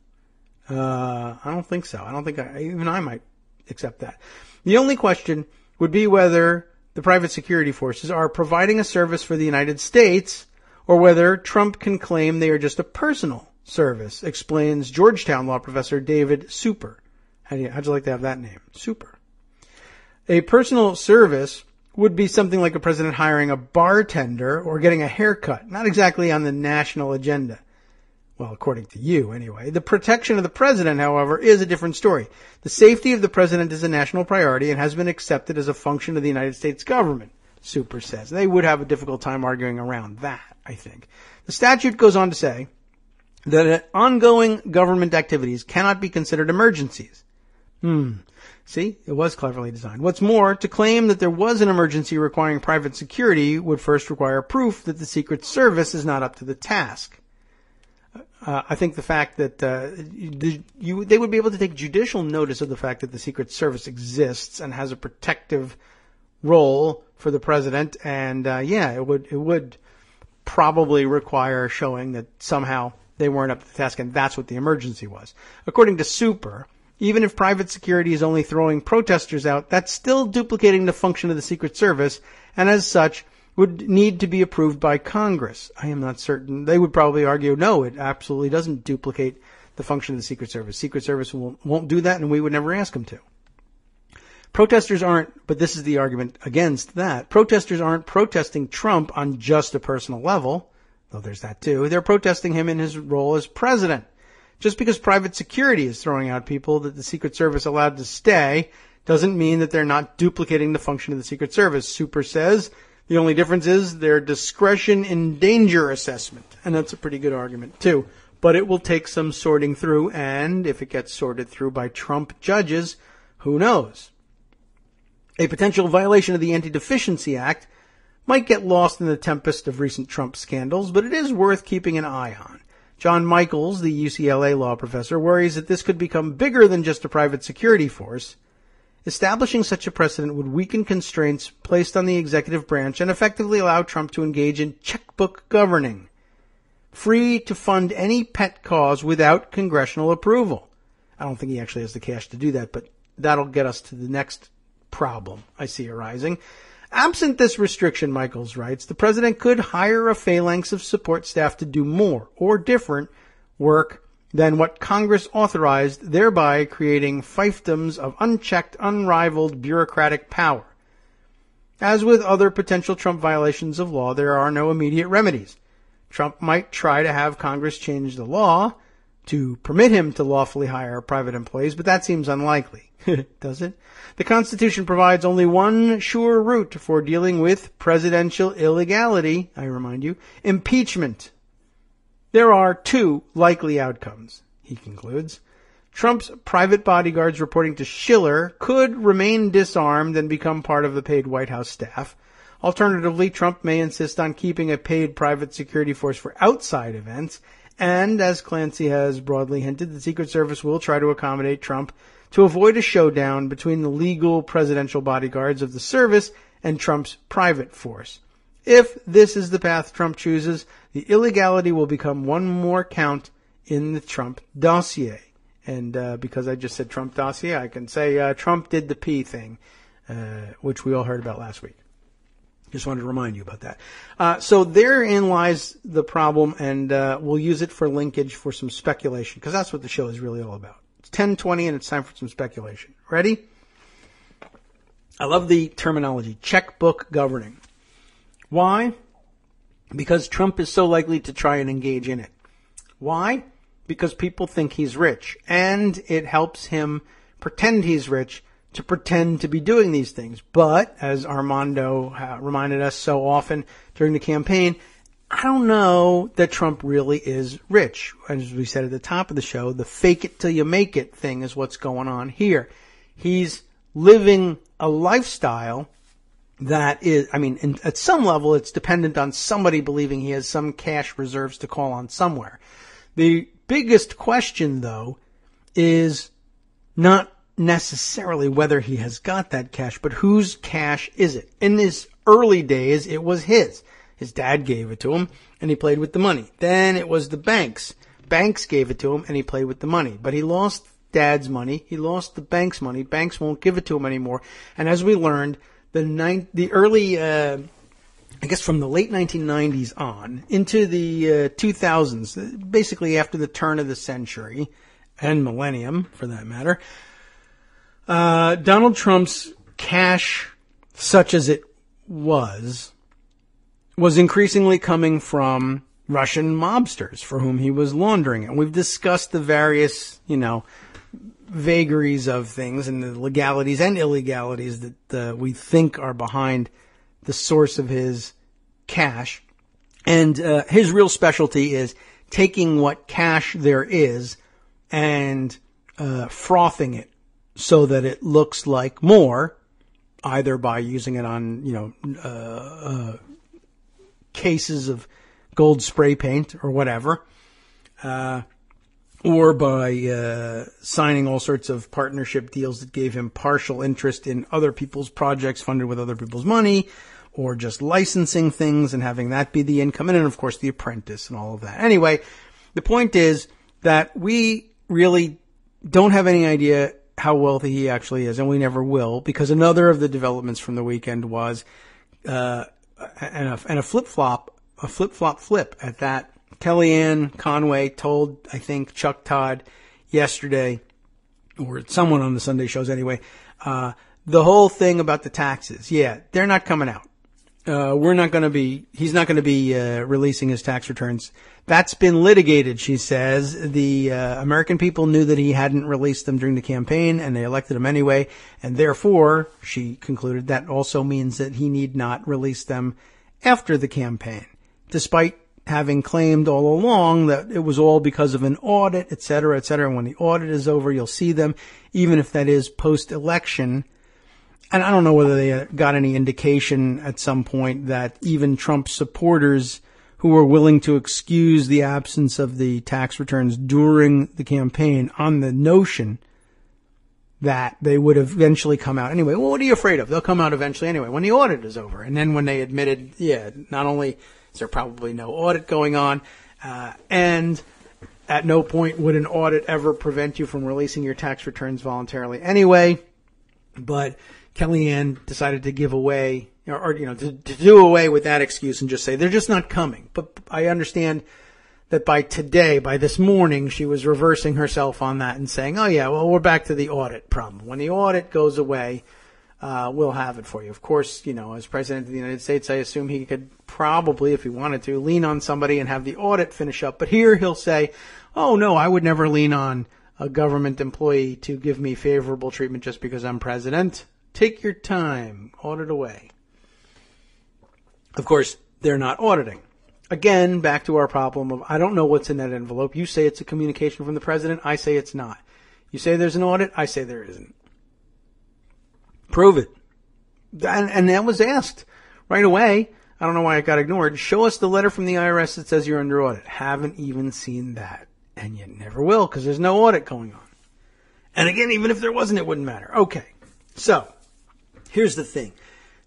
I don't think so. I don't think even I might accept that. The only question would be whether the private security forces are providing a service for the United States or whether Trump can claim they are just a personal service, explains Georgetown law professor David Super. How'd you like to have that name? Super. A personal service would be something like a president hiring a bartender or getting a haircut, not exactly on the national agenda. Well, according to you, anyway. The protection of the president, however, is a different story. The safety of the president is a national priority and has been accepted as a function of the United States government, Super says. They would have a difficult time arguing around that, I think. The statute goes on to say that ongoing government activities cannot be considered emergencies. See, it was cleverly designed. What's more, to claim that there was an emergency requiring private security would first require proof that the Secret Service is not up to the task. I think the fact that they would be able to take judicial notice of the fact that the Secret Service exists and has a protective role for the president, and it would probably require showing that somehow they weren't up to the task, and that's what the emergency was. According to Super, even if private security is only throwing protesters out, that's still duplicating the function of the Secret Service, and as such, would need to be approved by Congress. I am not certain. They would probably argue, no, it absolutely doesn't duplicate the function of the Secret Service. Secret Service won't do that, and we would never ask them to. Protesters aren't, but this is the argument against that, protesters aren't protesting Trump on just a personal level, though there's that too. They're protesting him in his role as president. Just because private security is throwing out people that the Secret Service allowed to stay doesn't mean that they're not duplicating the function of the Secret Service. Super says the only difference is their discretion in danger assessment. And that's a pretty good argument too. But it will take some sorting through, and if it gets sorted through by Trump judges, who knows? A potential violation of the Anti-Deficiency Act might get lost in the tempest of recent Trump scandals, but it is worth keeping an eye on. John Michaels, the UCLA law professor, worries that this could become bigger than just a private security force. Establishing such a precedent would weaken constraints placed on the executive branch and effectively allow Trump to engage in checkbook governing, free to fund any pet cause without congressional approval. I don't think he actually has the cash to do that, but that'll get us to the next problem I see arising. Absent this restriction, Michaels writes, the president could hire a phalanx of support staff to do more or different work than what Congress authorized, thereby creating fiefdoms of unchecked, unrivaled bureaucratic power. As with other potential Trump violations of law, there are no immediate remedies. Trump might try to have Congress change the law to permit him to lawfully hire private employees, but that seems unlikely. Does it? The Constitution provides only one sure route for dealing with presidential illegality, I remind you, impeachment. There are two likely outcomes, he concludes. Trump's private bodyguards, reporting to Schiller, could remain disarmed and become part of the paid White House staff. Alternatively, Trump may insist on keeping a paid private security force for outside events, and, as Clancy has broadly hinted, the Secret Service will try to accommodate Trump to avoid a showdown between the legal presidential bodyguards of the service and Trump's private force. If this is the path Trump chooses, the illegality will become one more count in the Trump dossier. And because I just said Trump dossier, I can say Trump did the P thing, which we all heard about last week. Just wanted to remind you about that. So therein lies the problem, and we'll use it for linkage for some speculation, because that's what the show is really all about. It's 10:20 and it's time for some speculation. Ready? I love the terminology, checkbook governing. Why? Because Trump is so likely to try and engage in it. Why? Because people think he's rich, and it helps him pretend he's rich to pretend to be doing these things. But, as Armando reminded us so often during the campaign, I don't know that Trump really is rich. As we said at the top of the show, the fake it till you make it thing is what's going on here. He's living a lifestyle that is, at some level, it's dependent on somebody believing he has some cash reserves to call on somewhere. The biggest question, though, is not necessarily whether he has got that cash, but whose cash is it? In his early days, it was his. His dad gave it to him, and he played with the money. Then it was the banks. Banks gave it to him, and he played with the money. But he lost dad's money. He lost the bank's money. Banks won't give it to him anymore. And as we learned, the early, I guess from the late 1990s on into the 2000s, basically after the turn of the century and millennium, for that matter, Donald Trump's cash, such as it was increasingly coming from Russian mobsters for whom he was laundering it. And we've discussed the various, vagaries of things and the legalities and illegalities that we think are behind the source of his cash. And his real specialty is taking what cash there is and frothing it so that it looks like more, either by using it on, cases of gold spray paint or whatever, or by signing all sorts of partnership deals that gave him partial interest in other people's projects funded with other people's money, or just licensing things and having that be the income, and then, of course, The Apprentice and all of that. Anyway, the point is that we really don't have any idea how wealthy he actually is, and we never will, because another of the developments from the weekend was and a flip-flop at that. Kellyanne Conway told, I think, Chuck Todd yesterday, or someone on the Sunday shows anyway, the whole thing about the taxes. Yeah, they're not coming out. He's not going to be releasing his tax returns. That's been litigated, she says. The American people knew that he hadn't released them during the campaign, and they elected him anyway. And therefore, she concluded, that also means that he need not release them after the campaign, despite having claimed all along that it was all because of an audit, et cetera, et cetera. And when the audit is over, you'll see them, even if that is post-election. And I don't know whether they got any indication at some point that even Trump supporters who were willing to excuse the absence of the tax returns during the campaign on the notion that they would eventually come out anyway. Well, what are you afraid of? They'll come out eventually anyway, when the audit is over. And then when they admitted, not only is there probably no audit going on, and at no point would an audit ever prevent you from releasing your tax returns voluntarily anyway, but Kellyanne decided to give away, to do away with that excuse and just say they're just not coming. But I understand that by this morning, she was reversing herself on that and saying, oh yeah, well, we're back to the audit problem. When the audit goes away, we'll have it for you. Of course, as President of the United States, I assume he could probably, if he wanted to, lean on somebody and have the audit finish up. But here he'll say, oh no, I would never lean on a government employee to give me favorable treatment just because I'm president. Take your time. Audit away. Of course, they're not auditing. Again, back to our problem of, I don't know what's in that envelope. You say it's a communication from the president. I say it's not. You say there's an audit. I say there isn't. Prove it. And that was asked right away. I don't know why it got ignored. Show us the letter from the IRS that says you're under audit. Haven't even seen that. And you never will, because there's no audit going on. And again, even if there wasn't, it wouldn't matter. Okay. So, here's the thing.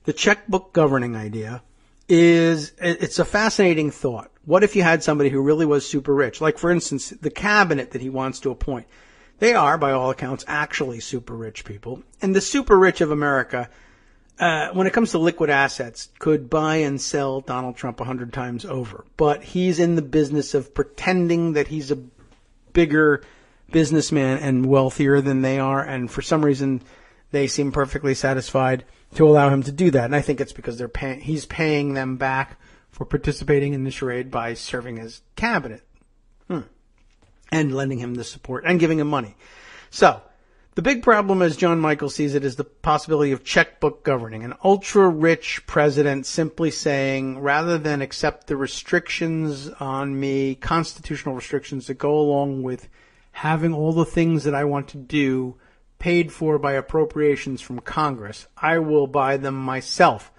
The checkbook governing idea it's a fascinating thought. What if you had somebody who really was super rich? Like, for instance, the cabinet that he wants to appoint. They are, by all accounts, actually super rich people. And the super rich of America, when it comes to liquid assets, could buy and sell Donald Trump 100 times over. But he's in the business of pretending that he's a bigger businessman and wealthier than they are. And for some reason, they seem perfectly satisfied to allow him to do that. And I think it's because he's paying them back for participating in the charade by serving as cabinet. And lending him the support and giving him money. So, the big problem, as John Michael sees it, is the possibility of checkbook governing. An ultra-rich president simply saying, rather than accept the restrictions on me, constitutional restrictions that go along with having all the things that I want to do paid for by appropriations from Congress, I will buy them myself.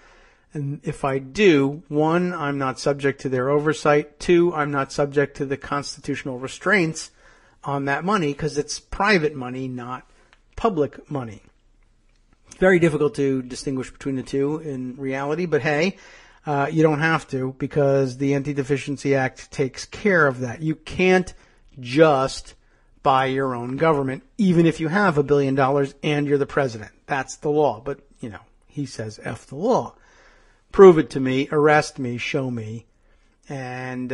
And if I do, 1, I'm not subject to their oversight. 2, I'm not subject to the constitutional restraints on that money because it's private money, not public money. Very difficult to distinguish between the two in reality, but hey, you don't have to, because the Anti-Deficiency Act takes care of that. You can't just buy your own government, even if you have $1 billion and you're the president. That's the law. But, he says, F the law. Prove it to me, arrest me, show me. And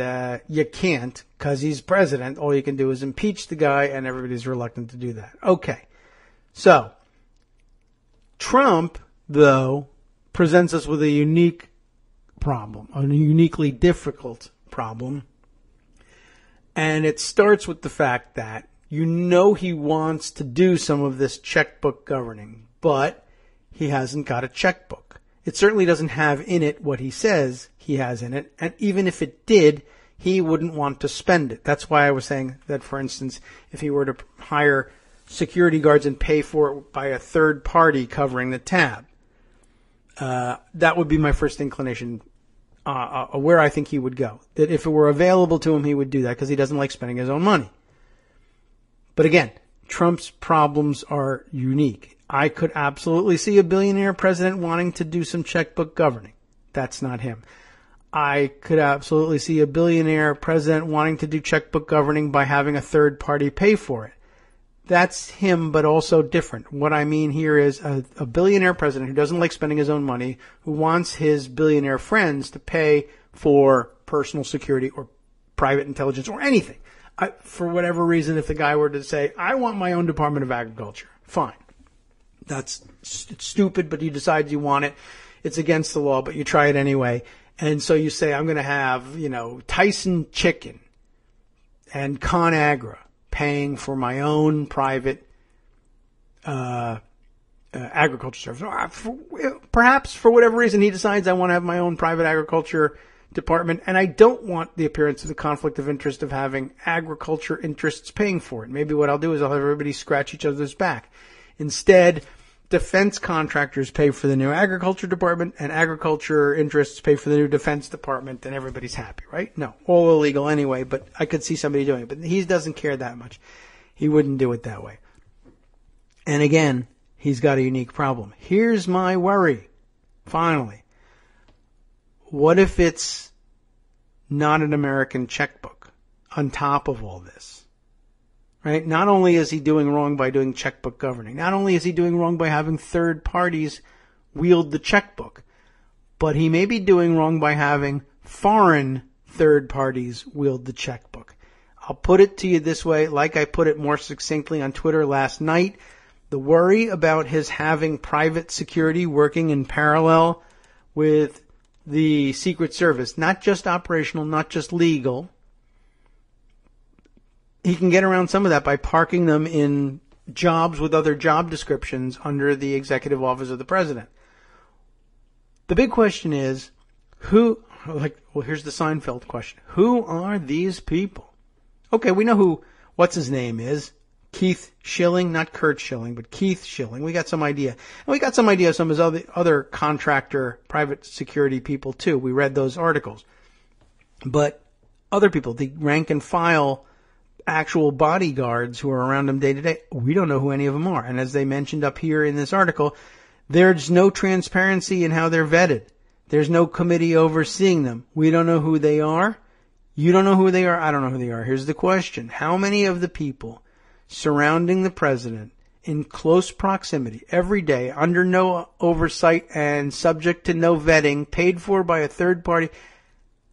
you can't, because he's president. All you can do is impeach the guy, and everybody's reluctant to do that. Okay. So, Trump, though, presents us with a unique problem, a uniquely difficult problem. And it starts with the fact that he wants to do some of this checkbook governing, but he hasn't got a checkbook. It certainly doesn't have in it what he says he has in it, and even if it did, he wouldn't want to spend it. That's why I was saying that, for instance, if he were to hire security guards and pay for it by a third party covering the tab, that would be my first inclination where I think he would go. That if it were available to him, he would do that, because he doesn't like spending his own money. But again, Trump's problems are unique. I could absolutely see a billionaire president wanting to do some checkbook governing. That's not him. I could absolutely see a billionaire president wanting to do checkbook governing by having a third party pay for it. That's him, but also different. What I mean here is a billionaire president who doesn't like spending his own money, who wants his billionaire friends to pay for personal security or private intelligence or anything. For whatever reason, if the guy were to say, I want my own Department of Agriculture, fine. It's stupid, but you decide you want it. It's against the law, but you try it anyway. And so you say, I'm going to have, Tyson Chicken and ConAgra paying for my own private agriculture service. Perhaps for whatever reason he decides I want to have my own private agriculture department, and I don't want the appearance of the conflict of interest of having agriculture interests paying for it. Maybe what I'll do is I'll have everybody scratch each other's back. Instead, defense contractors pay for the new agriculture department, and agriculture interests pay for the new defense department, and everybody's happy, right? No, all illegal anyway, but I could see somebody doing it. But he doesn't care that much. He wouldn't do it that way. And again, he's got a unique problem. Here's my worry, finally. What if it's not an American checkbook on top of all this? Right? Not only is he doing wrong by doing checkbook governing, not only is he doing wrong by having third parties wield the checkbook, but he may be doing wrong by having foreign third parties wield the checkbook. I'll put it to you this way, like I put it more succinctly on Twitter last night. The worry about his having private security working in parallel with the Secret Service, not just operational, not just legal. He can get around some of that by parking them in jobs with other job descriptions under the executive office of the president. The big question is, here's the Seinfeld question. Who are these people? Okay, we know what's his name is. Keith Schilling, not Kurt Schilling, but Keith Schilling. We got some idea. And we got some idea of some of his other contractor, private security people too. We read those articles. But other people, the rank and file actual bodyguards who are around him day to day, we don't know who any of them are. And as they mentioned up here in this article, there's no transparency in how they're vetted. There's no committee overseeing them. We don't know who they are. You don't know who they are. I don't know who they are. Here's the question. How many of the people surrounding the president in close proximity every day, under no oversight and subject to no vetting, paid for by a third party,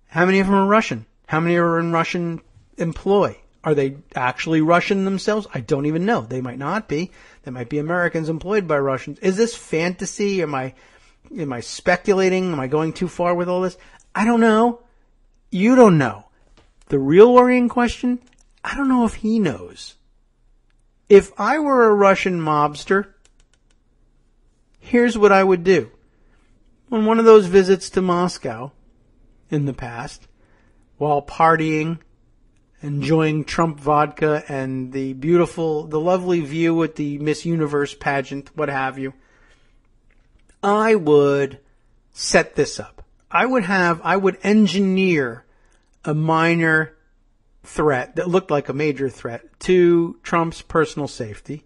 how many of them are Russian? How many are in Russian employ? Are they actually Russian themselves? I don't even know. They might not be. They might be Americans employed by Russians. Is this fantasy? Am I speculating? Am I going too far with all this? I don't know. You don't know. The real worrying question, I don't know if he knows. If I were a Russian mobster, here's what I would do. On one of those visits to Moscow in the past, while partying, enjoying Trump vodka and the lovely view at the Miss Universe pageant, what have you, I would set this up. I would engineer a minor threat that looked like a major threat to Trump's personal safety.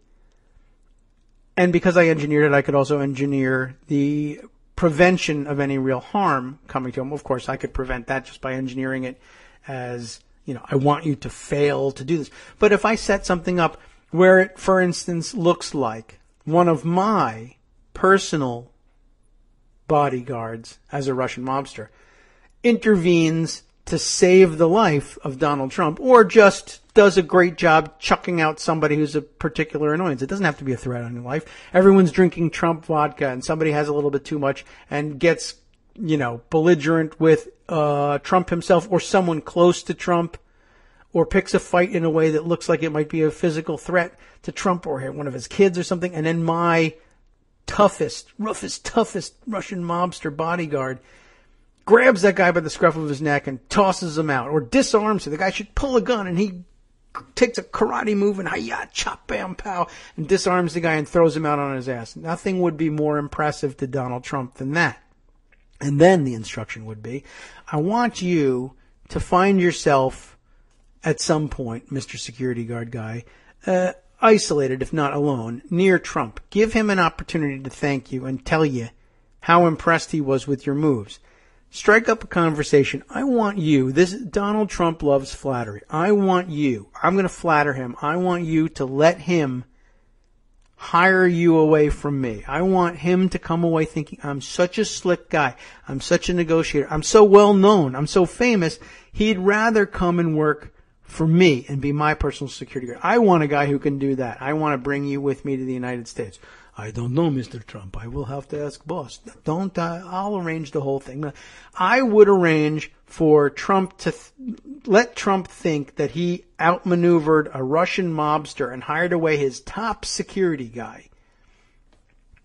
And because I engineered it, I could also engineer the prevention of any real harm coming to him. Of course, I could prevent that just by engineering it as, I want you to fail to do this. But if I set something up where it, for instance, looks like one of my personal bodyguards as a Russian mobster intervenes to save the life of Donald Trump, or just does a great job chucking out somebody who's a particular annoyance. It doesn't have to be a threat on your life. Everyone's drinking Trump vodka and somebody has a little bit too much and gets, belligerent with Trump himself or someone close to Trump, or picks a fight in a way that looks like it might be a physical threat to Trump or one of his kids or something. And then my toughest Russian mobster bodyguard grabs that guy by the scruff of his neck and tosses him out, or disarms him. The guy should pull a gun, and he takes a karate move and hi-ya, chop, bam, pow, and disarms the guy and throws him out on his ass. Nothing would be more impressive to Donald Trump than that. And then the instruction would be, I want you to find yourself at some point, Mr. Security Guard guy, isolated, if not alone, near Trump. Give him an opportunity to thank you and tell you how impressed he was with your moves. Strike up a conversation. I want you. Donald Trump loves flattery. I'm going to flatter him. I want you to let him hire you away from me. I want him to come away thinking, I'm such a slick guy. I'm such a negotiator. I'm so well known. I'm so famous. He'd rather come and work for me and be my personal security guard. I want a guy who can do that. I want to bring you with me to the United States. I don't know, Mr. Trump. I will have to ask boss. I'll arrange the whole thing. I would arrange for Trump to let Trump think that he outmaneuvered a Russian mobster and hired away his top security guy.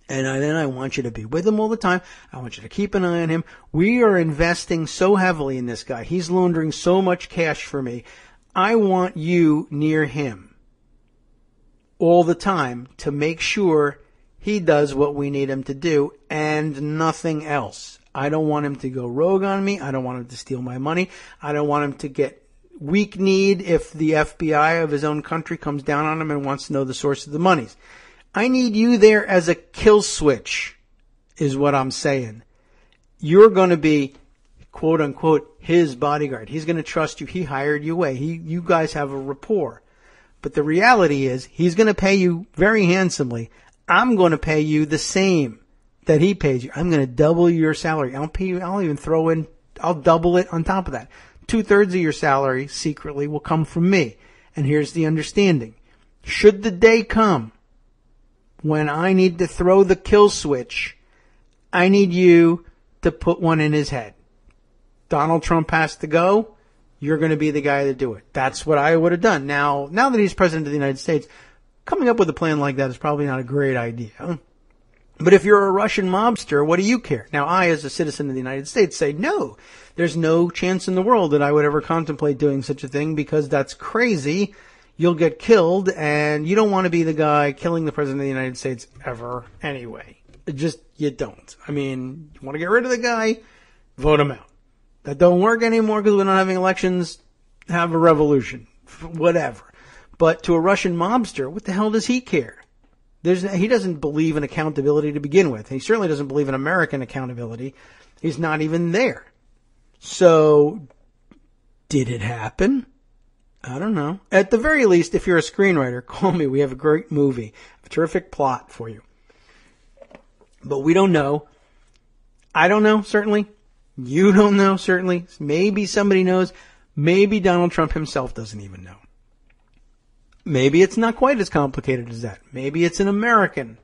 And then I want you to be with him all the time. I want you to keep an eye on him. We are investing so heavily in this guy. He's laundering so much cash for me. I want you near him all the time to make sure he does what we need him to do and nothing else. I don't want him to go rogue on me. I don't want him to steal my money. I don't want him to get weak-kneed if the FBI of his own country comes down on him and wants to know the source of the monies. I need you there as a kill switch, is what I'm saying. You're going to be, quote-unquote, his bodyguard. He's going to trust you. He hired you away. You guys have a rapport. But the reality is he's going to pay you very handsomely. I'm going to pay you the same that he pays you. I'm going to double your salary. I'll double it on top of that. 2/3 of your salary secretly will come from me. And here's the understanding. Should the day come when I need to throw the kill switch, I need you to put one in his head. Donald Trump has to go. You're going to be the guy to do it. That's what I would have done. Now that he's president of the United States, coming up with a plan like that is probably not a great idea. But if you're a Russian mobster, what do you care? Now, I, as a citizen of the United States, say no. There's no chance in the world that I would ever contemplate doing such a thing because that's crazy. You'll get killed, and you don't want to be the guy killing the president of the United States ever anyway. You don't. I mean, you want to get rid of the guy, vote him out. That don't work anymore because we're not having elections, have a revolution. Whatever. But to a Russian mobster, what the hell does he care? He doesn't believe in accountability to begin with. He certainly doesn't believe in American accountability. He's not even there. So, did it happen? I don't know. At the very least, if you're a screenwriter, call me. We have a great movie, a terrific plot for you. But we don't know. I don't know, certainly. You don't know, certainly. Maybe somebody knows. Maybe Donald Trump himself doesn't even know. Maybe it's not quite as complicated as that. Maybe it's an American.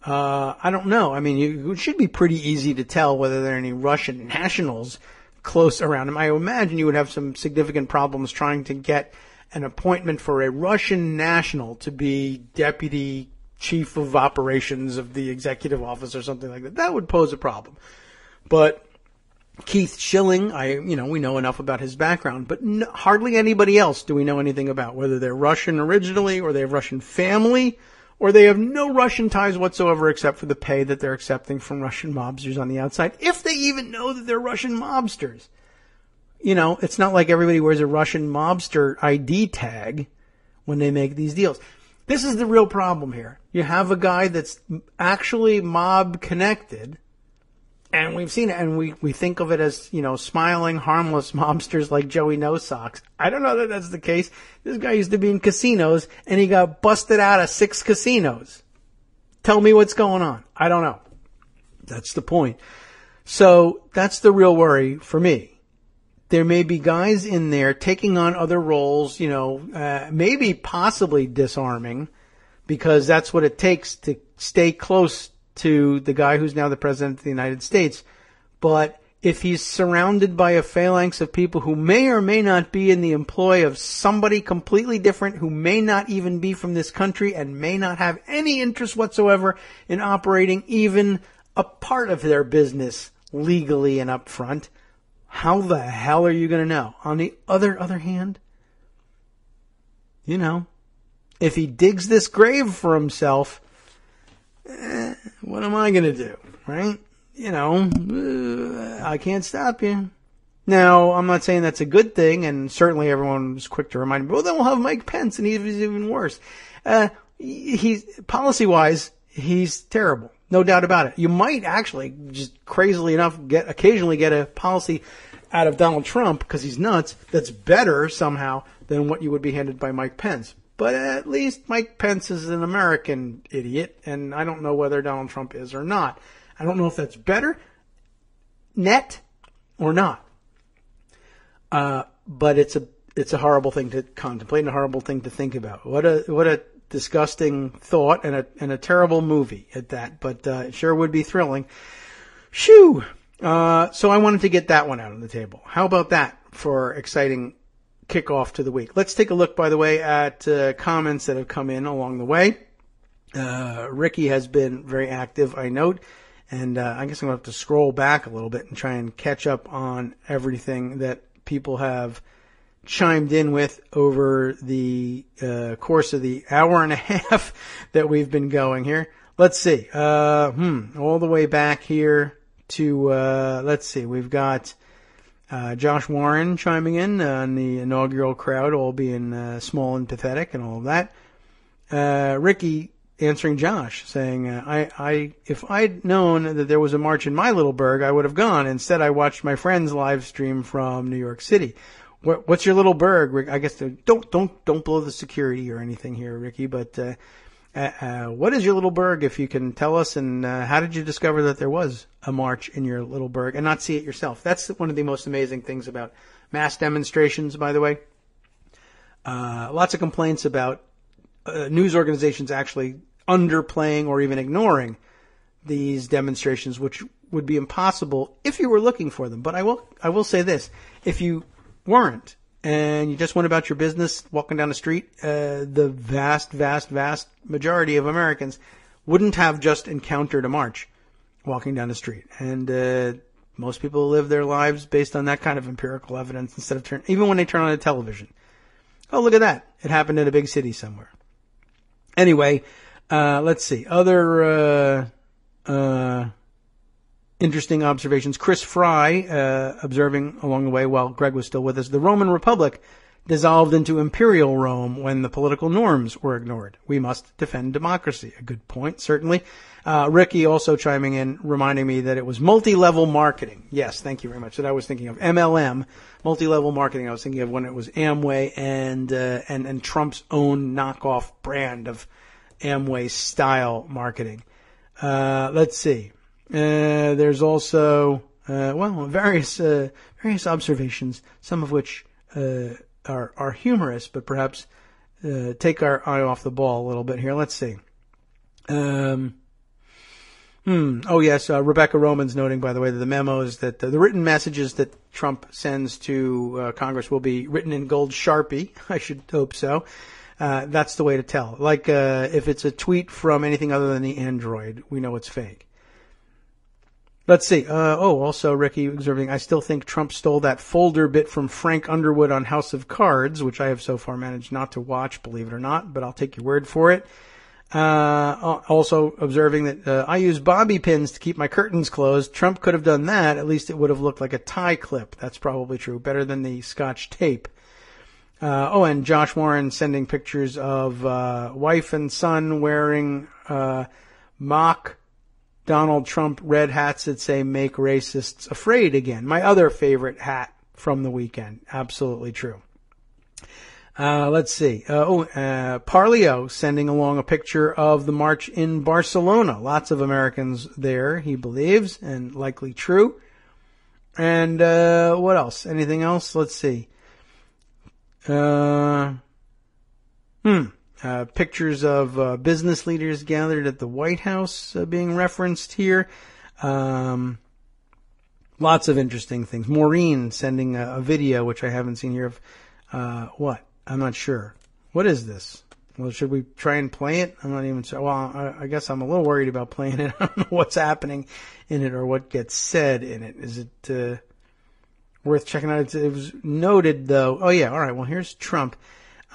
I don't know. I mean, it should be pretty easy to tell whether there are any Russian nationals close around him. I imagine you would have some significant problems trying to get an appointment for a Russian national to be deputy chief of operations of the executive office or something like that. That would pose a problem. But Keith Schilling, we know enough about his background, but hardly anybody else do we know anything about, whether they're Russian originally or they have Russian family or they have no Russian ties whatsoever except for the pay that they're accepting from Russian mobsters on the outside, if they even know that they're Russian mobsters. It's not like everybody wears a Russian mobster ID tag when they make these deals. This is the real problem here. You have a guy that's actually mob connected, and we've seen it, and we think of it as, smiling, harmless mobsters like Joey No Socks. I don't know that that's the case. This guy used to be in casinos, and he got busted out of 6 casinos. Tell me what's going on. I don't know. That's the point. So that's the real worry for me. There may be guys in there taking on other roles, maybe possibly disarming, because that's what it takes to stay close to the guy who's now the president of the United States. But if he's surrounded by a phalanx of people who may or may not be in the employ of somebody completely different, who may not even be from this country and may not have any interest whatsoever in operating even a part of their business legally and up front, how the hell are you going to know? On the other hand, if he digs this grave for himself, what am I going to do, right? I can't stop you. Now, I'm not saying that's a good thing, and certainly everyone was quick to remind me, well, then we'll have Mike Pence, and he's even worse. Policy-wise, he's terrible. No doubt about it. You might actually, just crazily enough, occasionally get a policy out of Donald Trump, because he's nuts, that's better somehow than what you would be handed by Mike Pence. But at least Mike Pence is an American idiot, and I don't know whether Donald Trump is or not. I don't know if that's better, net, or not. But it's a horrible thing to contemplate and a horrible thing to think about. What a disgusting thought and a terrible movie at that, but it sure would be thrilling. Shoo! So I wanted to get that one out on the table. How about that for exciting kickoff to the week? Let's take a look, by the way, at comments that have come in along the way. Ricky has been very active, I note, and I guess I'm going to have to scroll back a little bit and try and catch up on everything that people have chimed in with over the course of the hour and a half that we've been going here. Let's see. All the way back here to, let's see, we've got Josh Warren chiming in on the inaugural crowd, all being small and pathetic and all of that. Ricky answering Josh, saying, if I'd known that there was a march in my little burg, I would have gone. Instead, I watched my friends live stream from New York City. What's your little burg, Rick? I guess don't blow the security or anything here, Ricky. But what is your little burg, if you can tell us? And how did you discover that there was a march in your little burg and not see it yourself? That's one of the most amazing things about mass demonstrations, by the way. Lots of complaints about news organizations actually underplaying or even ignoring these demonstrations, which would be impossible if you were looking for them. But I will say this: if you weren't and you just went about your business walking down the street, the vast majority of Americans wouldn't have just encountered a march walking down the street. And most people live their lives based on that kind of empirical evidence instead of even when they turn on the television. Oh, look at that. It happened in a big city somewhere. Anyway, let's see. Other interesting observations. Chris Fry, observing along the way while Greg was still with us, the Roman Republic dissolved into Imperial Rome when the political norms were ignored. We must defend democracy. A good point, certainly. Ricky also chiming in, reminding me that it was multi-level marketing. Yes, thank you very much. That I was thinking of MLM, multi-level marketing. I was thinking of when it was Amway and Trump's own knockoff brand of Amway style marketing. Let's see. There's also, various observations, some of which, are humorous, but perhaps, take our eye off the ball a little bit here. Let's see. Oh yes, Rebecca Roman's noting, by the way, that the memos that the written messages that Trump sends to Congress will be written in gold Sharpie. I should hope so. That's the way to tell. Like, if it's a tweet from anything other than the Android, we know it's fake. Let's see. Also, Ricky observing, I still think Trump stole that folder bit from Frank Underwood on House of Cards, which I have so far managed not to watch, believe it or not, but I'll take your word for it. Also observing that I use bobby pins to keep my curtains closed. Trump could have done that. At least it would have looked like a tie clip. That's probably true. Better than the Scotch tape. And Josh Warren sending pictures of wife and son wearing mock Donald Trump red hats that say "Make Racists Afraid Again." My other favorite hat from the weekend. Absolutely true. Let's see. Parlio sending along a picture of the march in Barcelona. Lots of Americans there, he believes, and likely true. And what else? Anything else? Let's see. Pictures of business leaders gathered at the White House being referenced here. Lots of interesting things. Maureen sending a video, which I haven't seen here, of what? I'm not sure. What is this? Well, should we try and play it? I'm not even sure. Well, I guess I'm a little worried about playing it. I don't know what's happening in it or what gets said in it. Is it worth checking out? It was noted, though. Oh, yeah. All right. Well, here's Trump.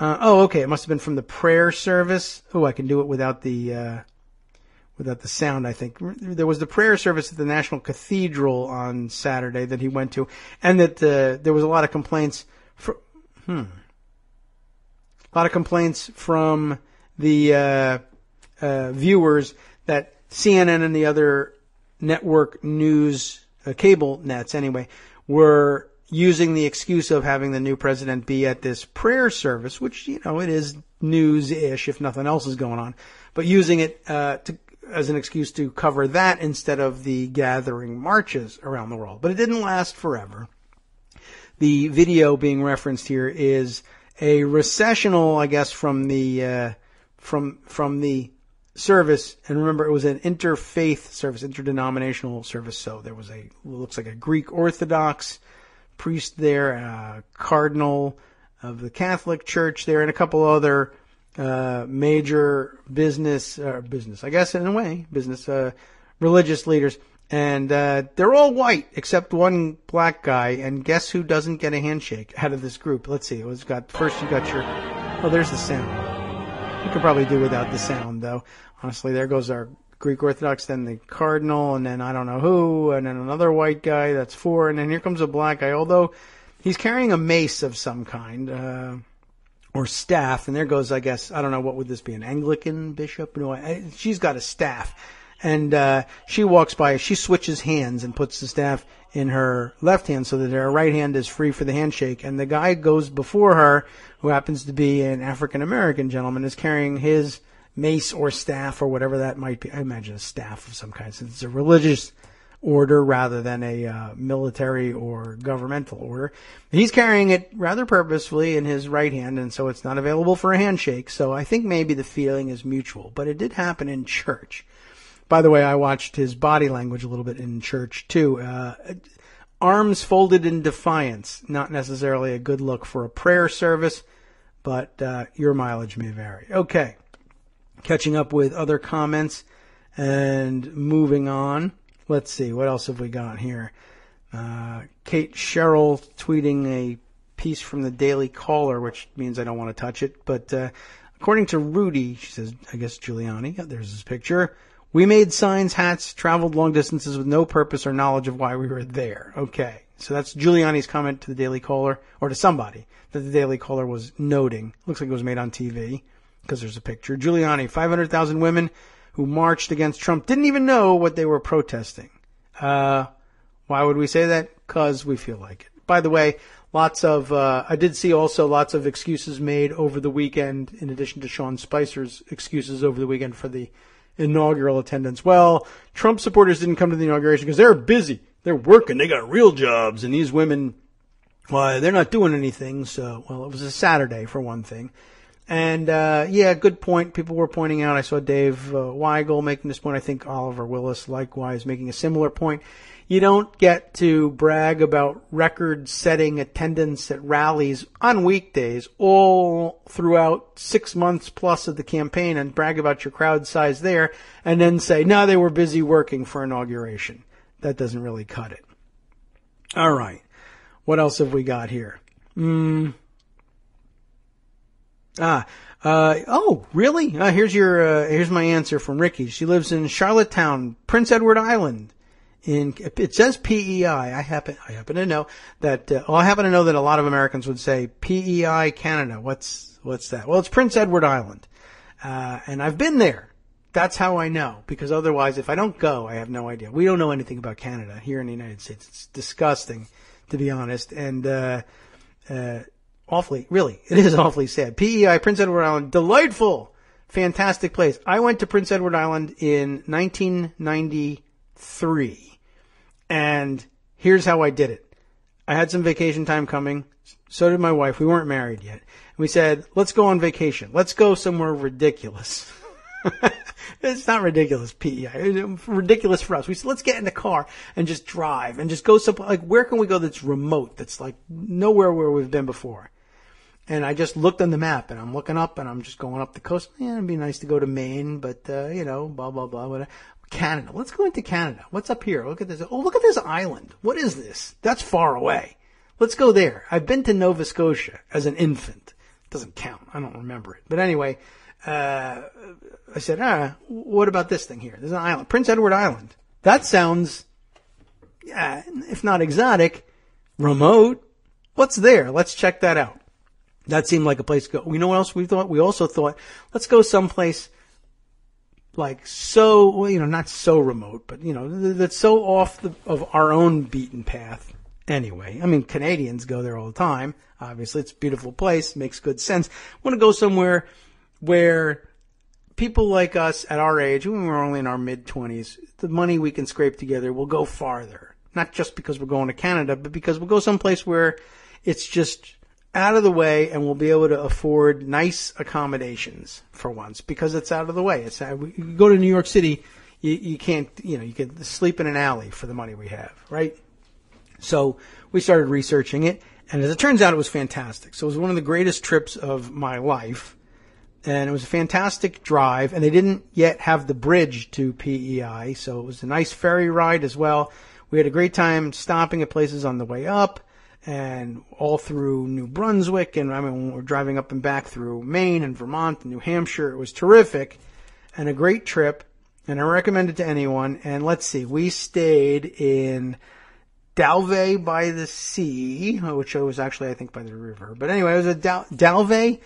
Okay. It must have been from the prayer service. Oh, I can do it without the sound, I think. There was the prayer service at the National Cathedral on Saturday that he went to, and that there was a lot of complaints from the viewers that CNN and the other network news, cable nets anyway, were using the excuse of having the new president be at this prayer service, which, it is news-ish if nothing else is going on, but using it as an excuse to cover that instead of the gathering marches around the world. But it didn't last forever. The video being referenced here is a recessional, I guess, from the from the service. And remember, it was an interfaith service, interdenominational service. So there was looks like a Greek Orthodox priest there, a cardinal of the Catholic Church there, and a couple other major business, I guess in a way, religious leaders. And they're all white except one black guy. And guess who doesn't get a handshake out of this group? Let's see. First you got your... Oh, there's the sound. You could probably do without the sound, though. Honestly, there goes our Greek Orthodox, then the cardinal, and then I don't know who, and then another white guy. That's four. And then here comes a black guy, although he's carrying a mace of some kind, or staff. And there goes, I guess, I don't know, what would this be, an Anglican bishop? No, she's got a staff. And she walks by, she switches hands and puts the staff in her left hand so that her right hand is free for the handshake. And the guy goes before her, who happens to be an African-American gentleman, is carrying his mace or staff or whatever that might be. I imagine a staff of some kind, since it's a religious order rather than a military or governmental order. He's carrying it rather purposefully in his right hand, and so it's not available for a handshake. So I think maybe the feeling is mutual. But it did happen in church. By the way, I watched his body language a little bit in church, too. Arms folded in defiance. Not necessarily a good look for a prayer service, but your mileage may vary. Okay. Catching up with other comments and moving on. Let's see. What else have we got here? Kate Sherrill tweeting a piece from the Daily Caller, which means I don't want to touch it. But according to Rudy, she says, I guess Giuliani, there's his picture. We made signs, hats, traveled long distances with no purpose or knowledge of why we were there. Okay. So that's Giuliani's comment to the Daily Caller, or to somebody that the Daily Caller was noting. Looks like it was made on TV because there's a picture. Giuliani, 500,000 women who marched against Trump didn't even know what they were protesting. Why would we say that? Because we feel like it. By the way, I did see also lots of excuses made over the weekend, in addition to Sean Spicer's excuses over the weekend for the inaugural attendance. Well, Trump supporters didn't come to the inauguration because they're busy. They're working. They got real jobs. And these women, well, they're not doing anything. So, well, it was a Saturday for one thing. And, good point. People were pointing out. I saw Dave Weigel making this point. I think Oliver Willis likewise making a similar point. You don't get to brag about record-setting attendance at rallies on weekdays all throughout 6 months plus of the campaign and brag about your crowd size there and then say, no, they were busy working for inauguration. That doesn't really cut it. All right. What else have we got here? Oh, really? Here's my answer from Ricky. She lives in Charlottetown, Prince Edward Island, it says PEI. I happen to know that, I happen to know that a lot of Americans would say PEI Canada. What's that? Well, it's Prince Edward Island. And I've been there. That's how I know, because otherwise, if I don't go, I have no idea. We don't know anything about Canada here in the United States. It's disgusting, to be honest, and awfully, really, it is awfully sad. PEI, Prince Edward Island, delightful, fantastic place. I went to Prince Edward Island in 1993, and here's how I did it. I had some vacation time coming. So did my wife. We weren't married yet. And we said, let's go on vacation. Let's go somewhere ridiculous. It's not ridiculous, PEI. It's ridiculous for us. We said, let's get in the car and just drive and just go somewhere. Like, where can we go that's remote, that's like nowhere where we've been before? And I just looked on the map, and I'm looking up, and I'm just going up the coast. Yeah, it'd be nice to go to Maine, but, blah, blah, blah, whatever. Canada. Let's go into Canada. What's up here? Look at this. Oh, look at this island. What is this? That's far away. Let's go there. I've been to Nova Scotia as an infant. It doesn't count. I don't remember it. But anyway, I said, what about this thing here? There's an island. Prince Edward Island. That sounds, if not exotic, remote. What's there? Let's check that out. That seemed like a place to go. You know what else we thought? We also thought, let's go someplace like not so remote, but, that's so off of our own beaten path. Anyway, I mean, Canadians go there all the time. Obviously, it's a beautiful place. Makes good sense. Want to go somewhere where people like us at our age, when we're only in our mid-20s, the money we can scrape together will go farther. Not just because we're going to Canada, but because we'll go someplace where it's just out of the way and we'll be able to afford nice accommodations for once because it's out of the way. You go to New York City, you can't, you can sleep in an alley for the money we have, right? So we started researching it, and as it turns out, it was fantastic. So it was one of the greatest trips of my life, and it was a fantastic drive, and they didn't yet have the bridge to PEI, so it was a nice ferry ride as well. We had a great time stopping at places on the way up, and all through New Brunswick, and when we're driving up and back through Maine and Vermont and New Hampshire. It was terrific, and a great trip, and I recommend it to anyone. And let's see, we stayed in Dalvey by the sea, which was actually, I think, by the river. But anyway, it was a Dalvey,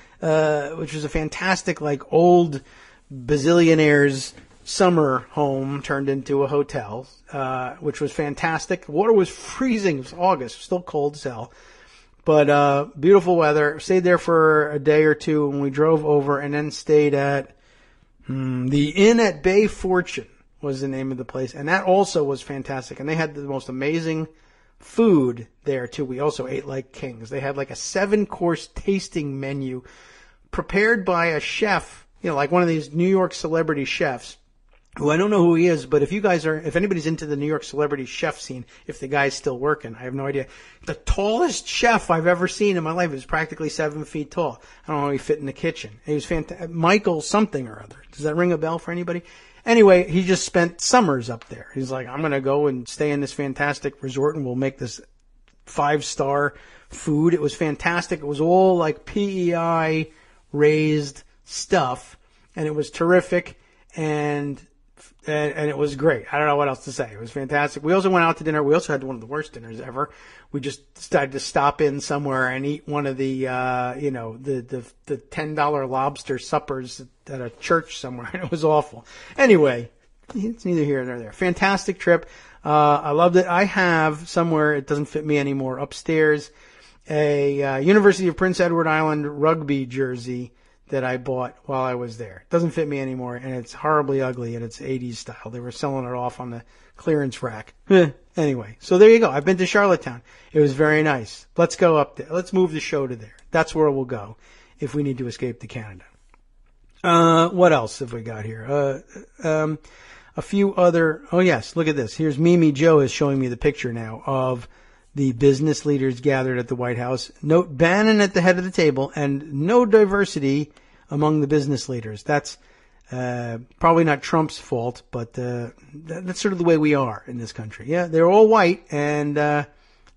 which was a fantastic, old bazillionaire's summer home turned into a hotel, which was fantastic. The water was freezing. It was August. It was still cold as hell. But beautiful weather. Stayed there for a day or two, and we drove over and then stayed at the Inn at Bay Fortune was the name of the place. And that also was fantastic. And they had the most amazing food there, too. We also ate like kings. They had a 7-course tasting menu prepared by a chef, like one of these New York celebrity chefs, who I don't know who he is, but if anybody's into the New York celebrity chef scene, if the guy's still working, I have no idea. The tallest chef I've ever seen in my life is practically 7 feet tall. I don't know how he fit in the kitchen. He was fantastic. Michael something or other. Does that ring a bell for anybody? Anyway, he just spent summers up there. He's like, I'm going to go and stay in this fantastic resort and we'll make this 5-star food. It was fantastic. It was all PEI raised stuff, and it was terrific, and it was great. I don't know what else to say. It was fantastic. We also went out to dinner. We also had one of the worst dinners ever. We just decided to stop in somewhere and eat one of the, the $10 lobster suppers at a church somewhere. And it was awful. Anyway, it's neither here nor there. Fantastic trip. I loved it. I have somewhere, it doesn't fit me anymore, upstairs, a University of Prince Edward Island rugby jersey that I bought while I was there. It doesn't fit me anymore, and it's horribly ugly, and it's 80s style. They were selling it off on the clearance rack. Anyway, so there you go. I've been to Charlottetown. It was very nice. Let's go up there. Let's move the show to there. That's where we'll go if we need to escape to Canada. What else have we got here? A few other... Oh, yes, look at this. Here's Mimi Joe is showing me the picture now of the business leaders gathered at the White House. Note Bannon at the head of the table and no diversity among the business leaders. That's probably not Trump's fault, but that's sort of the way we are in this country. Yeah, they're all white, and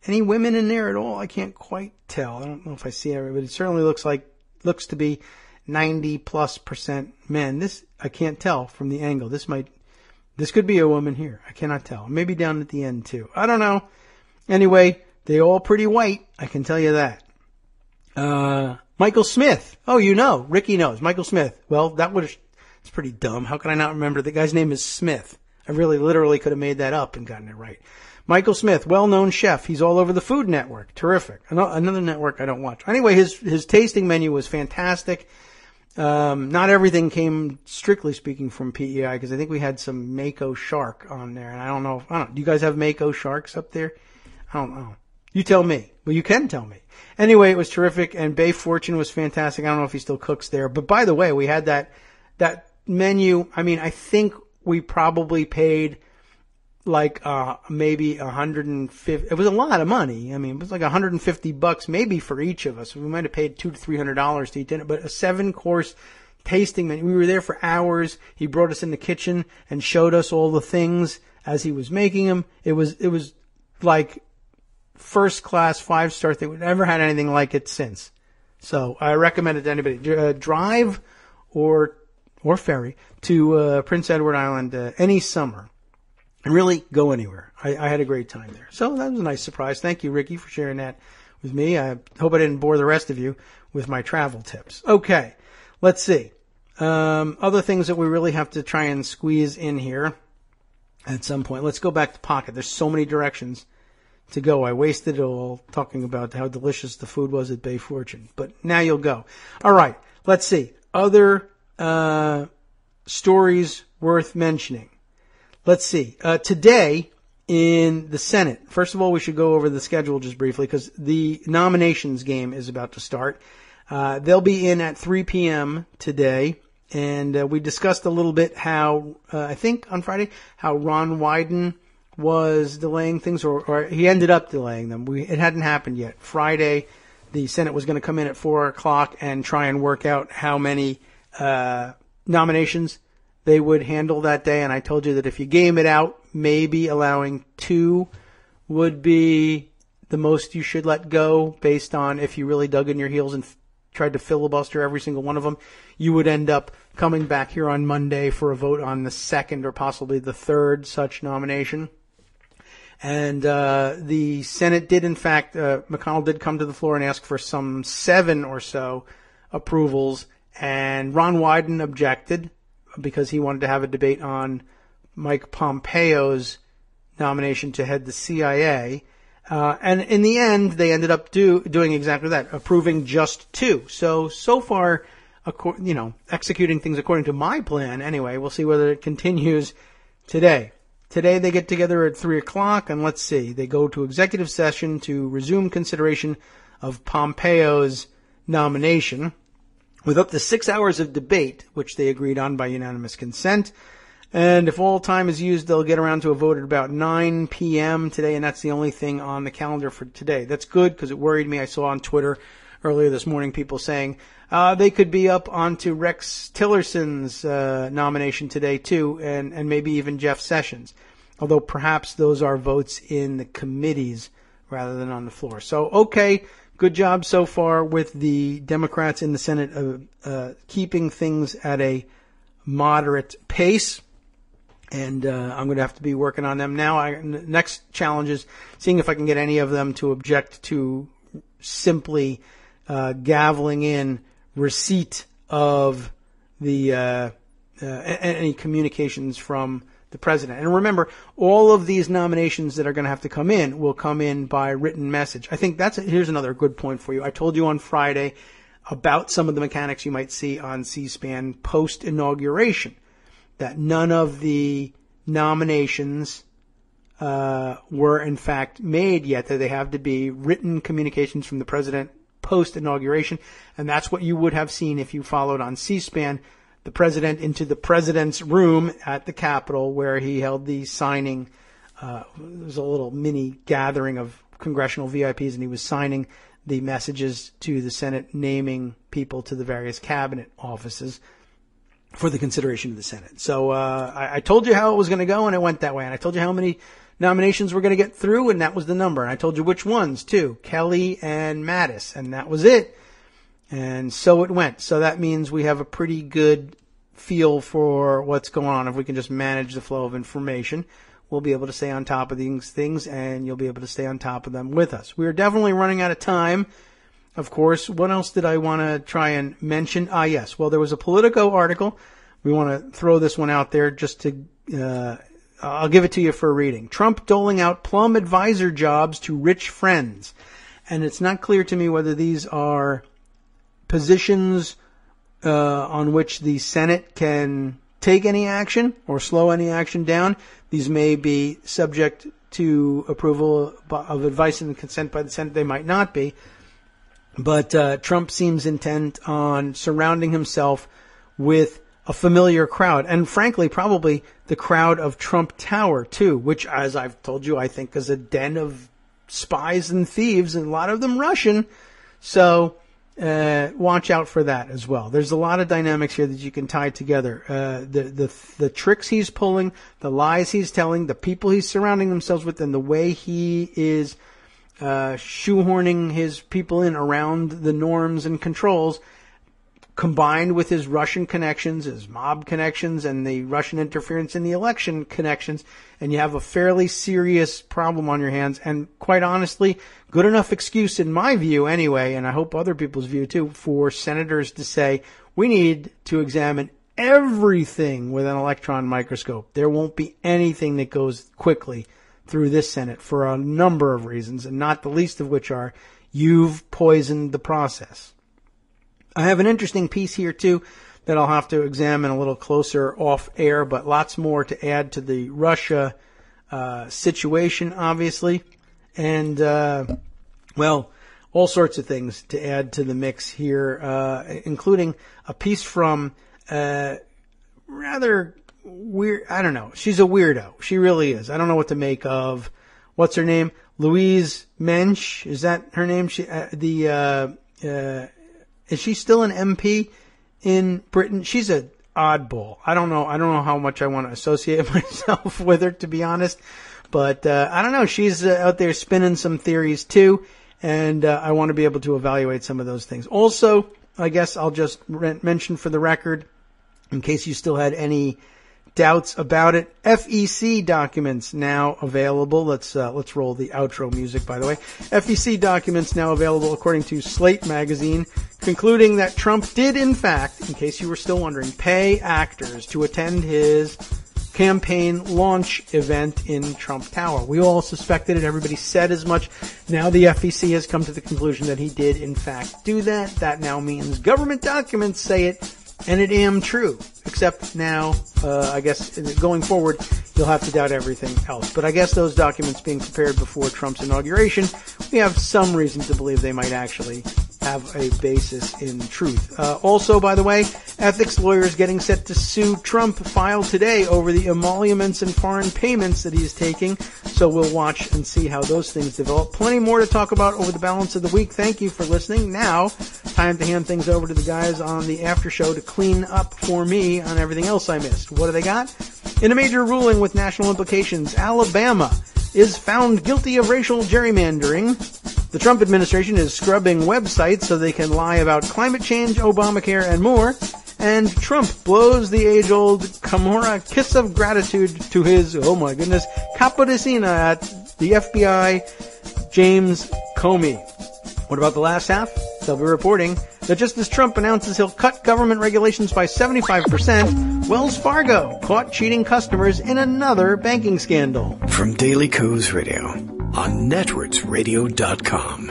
any women in there at all, I can't quite tell. I don't know if I see it, but it certainly looks to be 90+% men. This I can't tell from the angle. This might This could be a woman here. I cannot tell. Maybe down at the end, too. I don't know. Anyway, they all pretty white. I can tell you that. Michael Smith. Oh, you know. Ricky knows. Michael Smith. Well, it's pretty dumb. How can I not remember? The guy's name is Smith. I really literally could have made that up and gotten it right. Michael Smith, well-known chef. He's all over the Food Network. Terrific. Another network I don't watch. Anyway, his tasting menu was fantastic. Not everything came, strictly speaking, from PEI, because I think we had some Mako shark on there, and I don't know. Do you guys have Mako sharks up there? I don't know. You tell me. Well, you can tell me. Anyway, it was terrific, and Bay Fortune was fantastic. I don't know if he still cooks there. But by the way, we had that menu. I mean, I think we probably paid like maybe 150. It was a lot of money. I mean, it was like $150 maybe for each of us. We might have paid $200 to $300 to eat dinner, but a 7-course tasting menu. We were there for hours. He brought us in the kitchen and showed us all the things as he was making them. It was like first class, 5-star thing. We've never had anything like it since. So I recommend it to anybody. Drive or ferry to Prince Edward Island any summer. And really go anywhere. I had a great time there. So that was a nice surprise. Thank you, Ricky, for sharing that with me. I hope I didn't bore the rest of you with my travel tips. Okay, let's see. Other things that we really have to try and squeeze in here at some point. Let's go back to Pocket. There's so many directions to go. I wasted it all talking about how delicious the food was at Bay Fortune. But now you'll go. All right, let's see. Other stories worth mentioning. Let's see. Today in the Senate, first of all, we should go over the schedule just briefly because the nominations game is about to start. They'll be in at 3 p.m. today. And we discussed a little bit how, I think on Friday, how Ron Wyden was delaying things, or he ended up delaying them. It hadn't happened yet. Friday, the Senate was going to come in at 4 o'clock and try and work out how many nominations they would handle that day, and I told you that if you game it out, maybe allowing 2 would be the most you should let go based on if you really dug in your heels and tried to filibuster every single one of them. You would end up coming back here on Monday for a vote on the second or possibly the third such nomination. And the Senate did, in fact, McConnell did come to the floor and ask for some 7 or so approvals, and Ron Wyden objected, because he wanted to have a debate on Mike Pompeo's nomination to head the CIA. And in the end, they ended up doing exactly that, approving just 2. So far, executing things according to my plan. Anyway, we'll see whether it continues today. Today they get together at 3 o'clock, and let's see. They go to executive session to resume consideration of Pompeo's nomination, with up to 6 hours of debate, which they agreed on by unanimous consent. And if all time is used, they'll get around to a vote at about 9 p.m. today, and that's the only thing on the calendar for today. That's good, because it worried me. I saw on Twitter earlier this morning people saying they could be up onto Rex Tillerson's nomination today, too, and maybe even Jeff Sessions. Although perhaps those are votes in the committees rather than on the floor. So, okay. Good job so far with the Democrats in the Senate of keeping things at a moderate pace. And I'm going to have to be working on them now. Next challenge is seeing if I can get any of them to object to simply gaveling in receipt of the any communications from the president. And remember, all of these nominations that are going to have to come in will come in by written message. I think here's another good point for you. I told you on Friday about some of the mechanics you might see on C-SPAN post-inauguration, that none of the nominations were in fact made yet, that they have to be written communications from the president post-inauguration. And that's what you would have seen if you followed on C-SPAN the president into the president's room at the Capitol, where he held the signing. It was a little mini gathering of congressional VIPs, and he was signing the messages to the Senate, naming people to the various cabinet offices for the consideration of the Senate. So I told you how it was going to go, and it went that way. And I told you how many nominations we're going to get through, and that was the number. And I told you which ones, too, Kelly and Mattis, and that was it. And so it went. So that means we have a pretty good feel for what's going on, if we can just manage the flow of information, we'll be able to stay on top of these things, and you'll be able to stay on top of them with us. We are definitely running out of time. Of course, what else did I want to try and mention? Yes. Well, there was a Politico article. We want to throw this one out there just to, I'll give it to you for a reading. Trump doling out plum advisor jobs to rich friends. And it's not clear to me whether these are positions on which the Senate can take any action or slow any action down. These may be subject to approval of advice and consent by the Senate. They might not be. But Trump seems intent on surrounding himself with a familiar crowd, and frankly, probably the crowd of Trump Tower, too, which, as I've told you, I think is a den of spies and thieves, and a lot of them Russian. So watch out for that as well. There's a lot of dynamics here that you can tie together. The tricks he's pulling, the lies he's telling, the people he's surrounding himself with, and the way he is shoehorning his people in around the norms and controls, combined with his Russian connections, his mob connections, and the Russian interference in the election connections, and you have a fairly serious problem on your hands. And quite honestly, good enough excuse in my view anyway, and I hope other people's view too, for senators to say, we need to examine everything with an electron microscope. There won't be anything that goes quickly through this Senate for a number of reasons, and not the least of which are you've poisoned the process. I have an interesting piece here, too, that I'll have to examine a little closer off air, but lots more to add to the Russia situation, obviously. And, well, all sorts of things to add to the mix here, including a piece from rather weird, I don't know. She's a weirdo. She really is. I don't know what to make of, what's her name? Louise Mensch. Is that her name? Is she still an MP in Britain? She's an oddball. I don't know how much I want to associate myself with her, to be honest. But I don't know. She's out there spinning some theories too, and I want to be able to evaluate some of those things. Also, I guess I'll just mention for the record, in case you still had any doubts about it, FEC documents now available. Let's roll the outro music, by the way. FEC documents now available, according to Slate magazine, concluding that Trump did, in fact, in case you were still wondering, pay actors to attend his campaign launch event in Trump Tower. We all suspected it. Everybody said as much. Now the FEC has come to the conclusion that he did, in fact, do that. That now means government documents say it, and it am true. Except now, I guess, going forward, you'll have to doubt everything else. But I guess those documents being prepared before Trump's inauguration, we have some reason to believe they might actually have a basis in truth. Also, by the way, ethics lawyers getting set to sue Trump filed today over the emoluments and foreign payments that he's taking. So we'll watch and see how those things develop. Plenty more to talk about over the balance of the week. Thank you for listening. Now, time to hand things over to the guys on the after show to clean up for me on everything else I missed. What do they got? In a major ruling with national implications, Alabama is found guilty of racial gerrymandering. The Trump administration is scrubbing websites so they can lie about climate change, Obamacare, and more. And Trump blows the age-old Camorra kiss of gratitude to his, oh my goodness, capo di Sina at the FBI, James Comey. What about the last half? They'll be reporting that just as Trump announces he'll cut government regulations by 75%, Wells Fargo caught cheating customers in another banking scandal. From Daily Kos Radio on netrootsradio.com.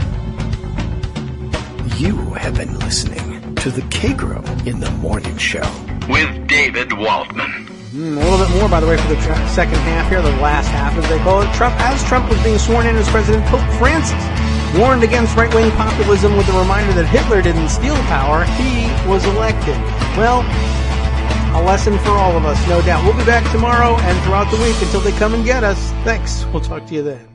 You have been listening to the Kagro in the Morning Show with David Waldman. A little bit more, by the way, for the second half here, the last half, as they call it. As Trump was being sworn in as president, Pope Francis warned against right-wing populism with a reminder that Hitler didn't steal power, he was elected. Well, a lesson for all of us, no doubt. We'll be back tomorrow and throughout the week until they come and get us. Thanks. We'll talk to you then.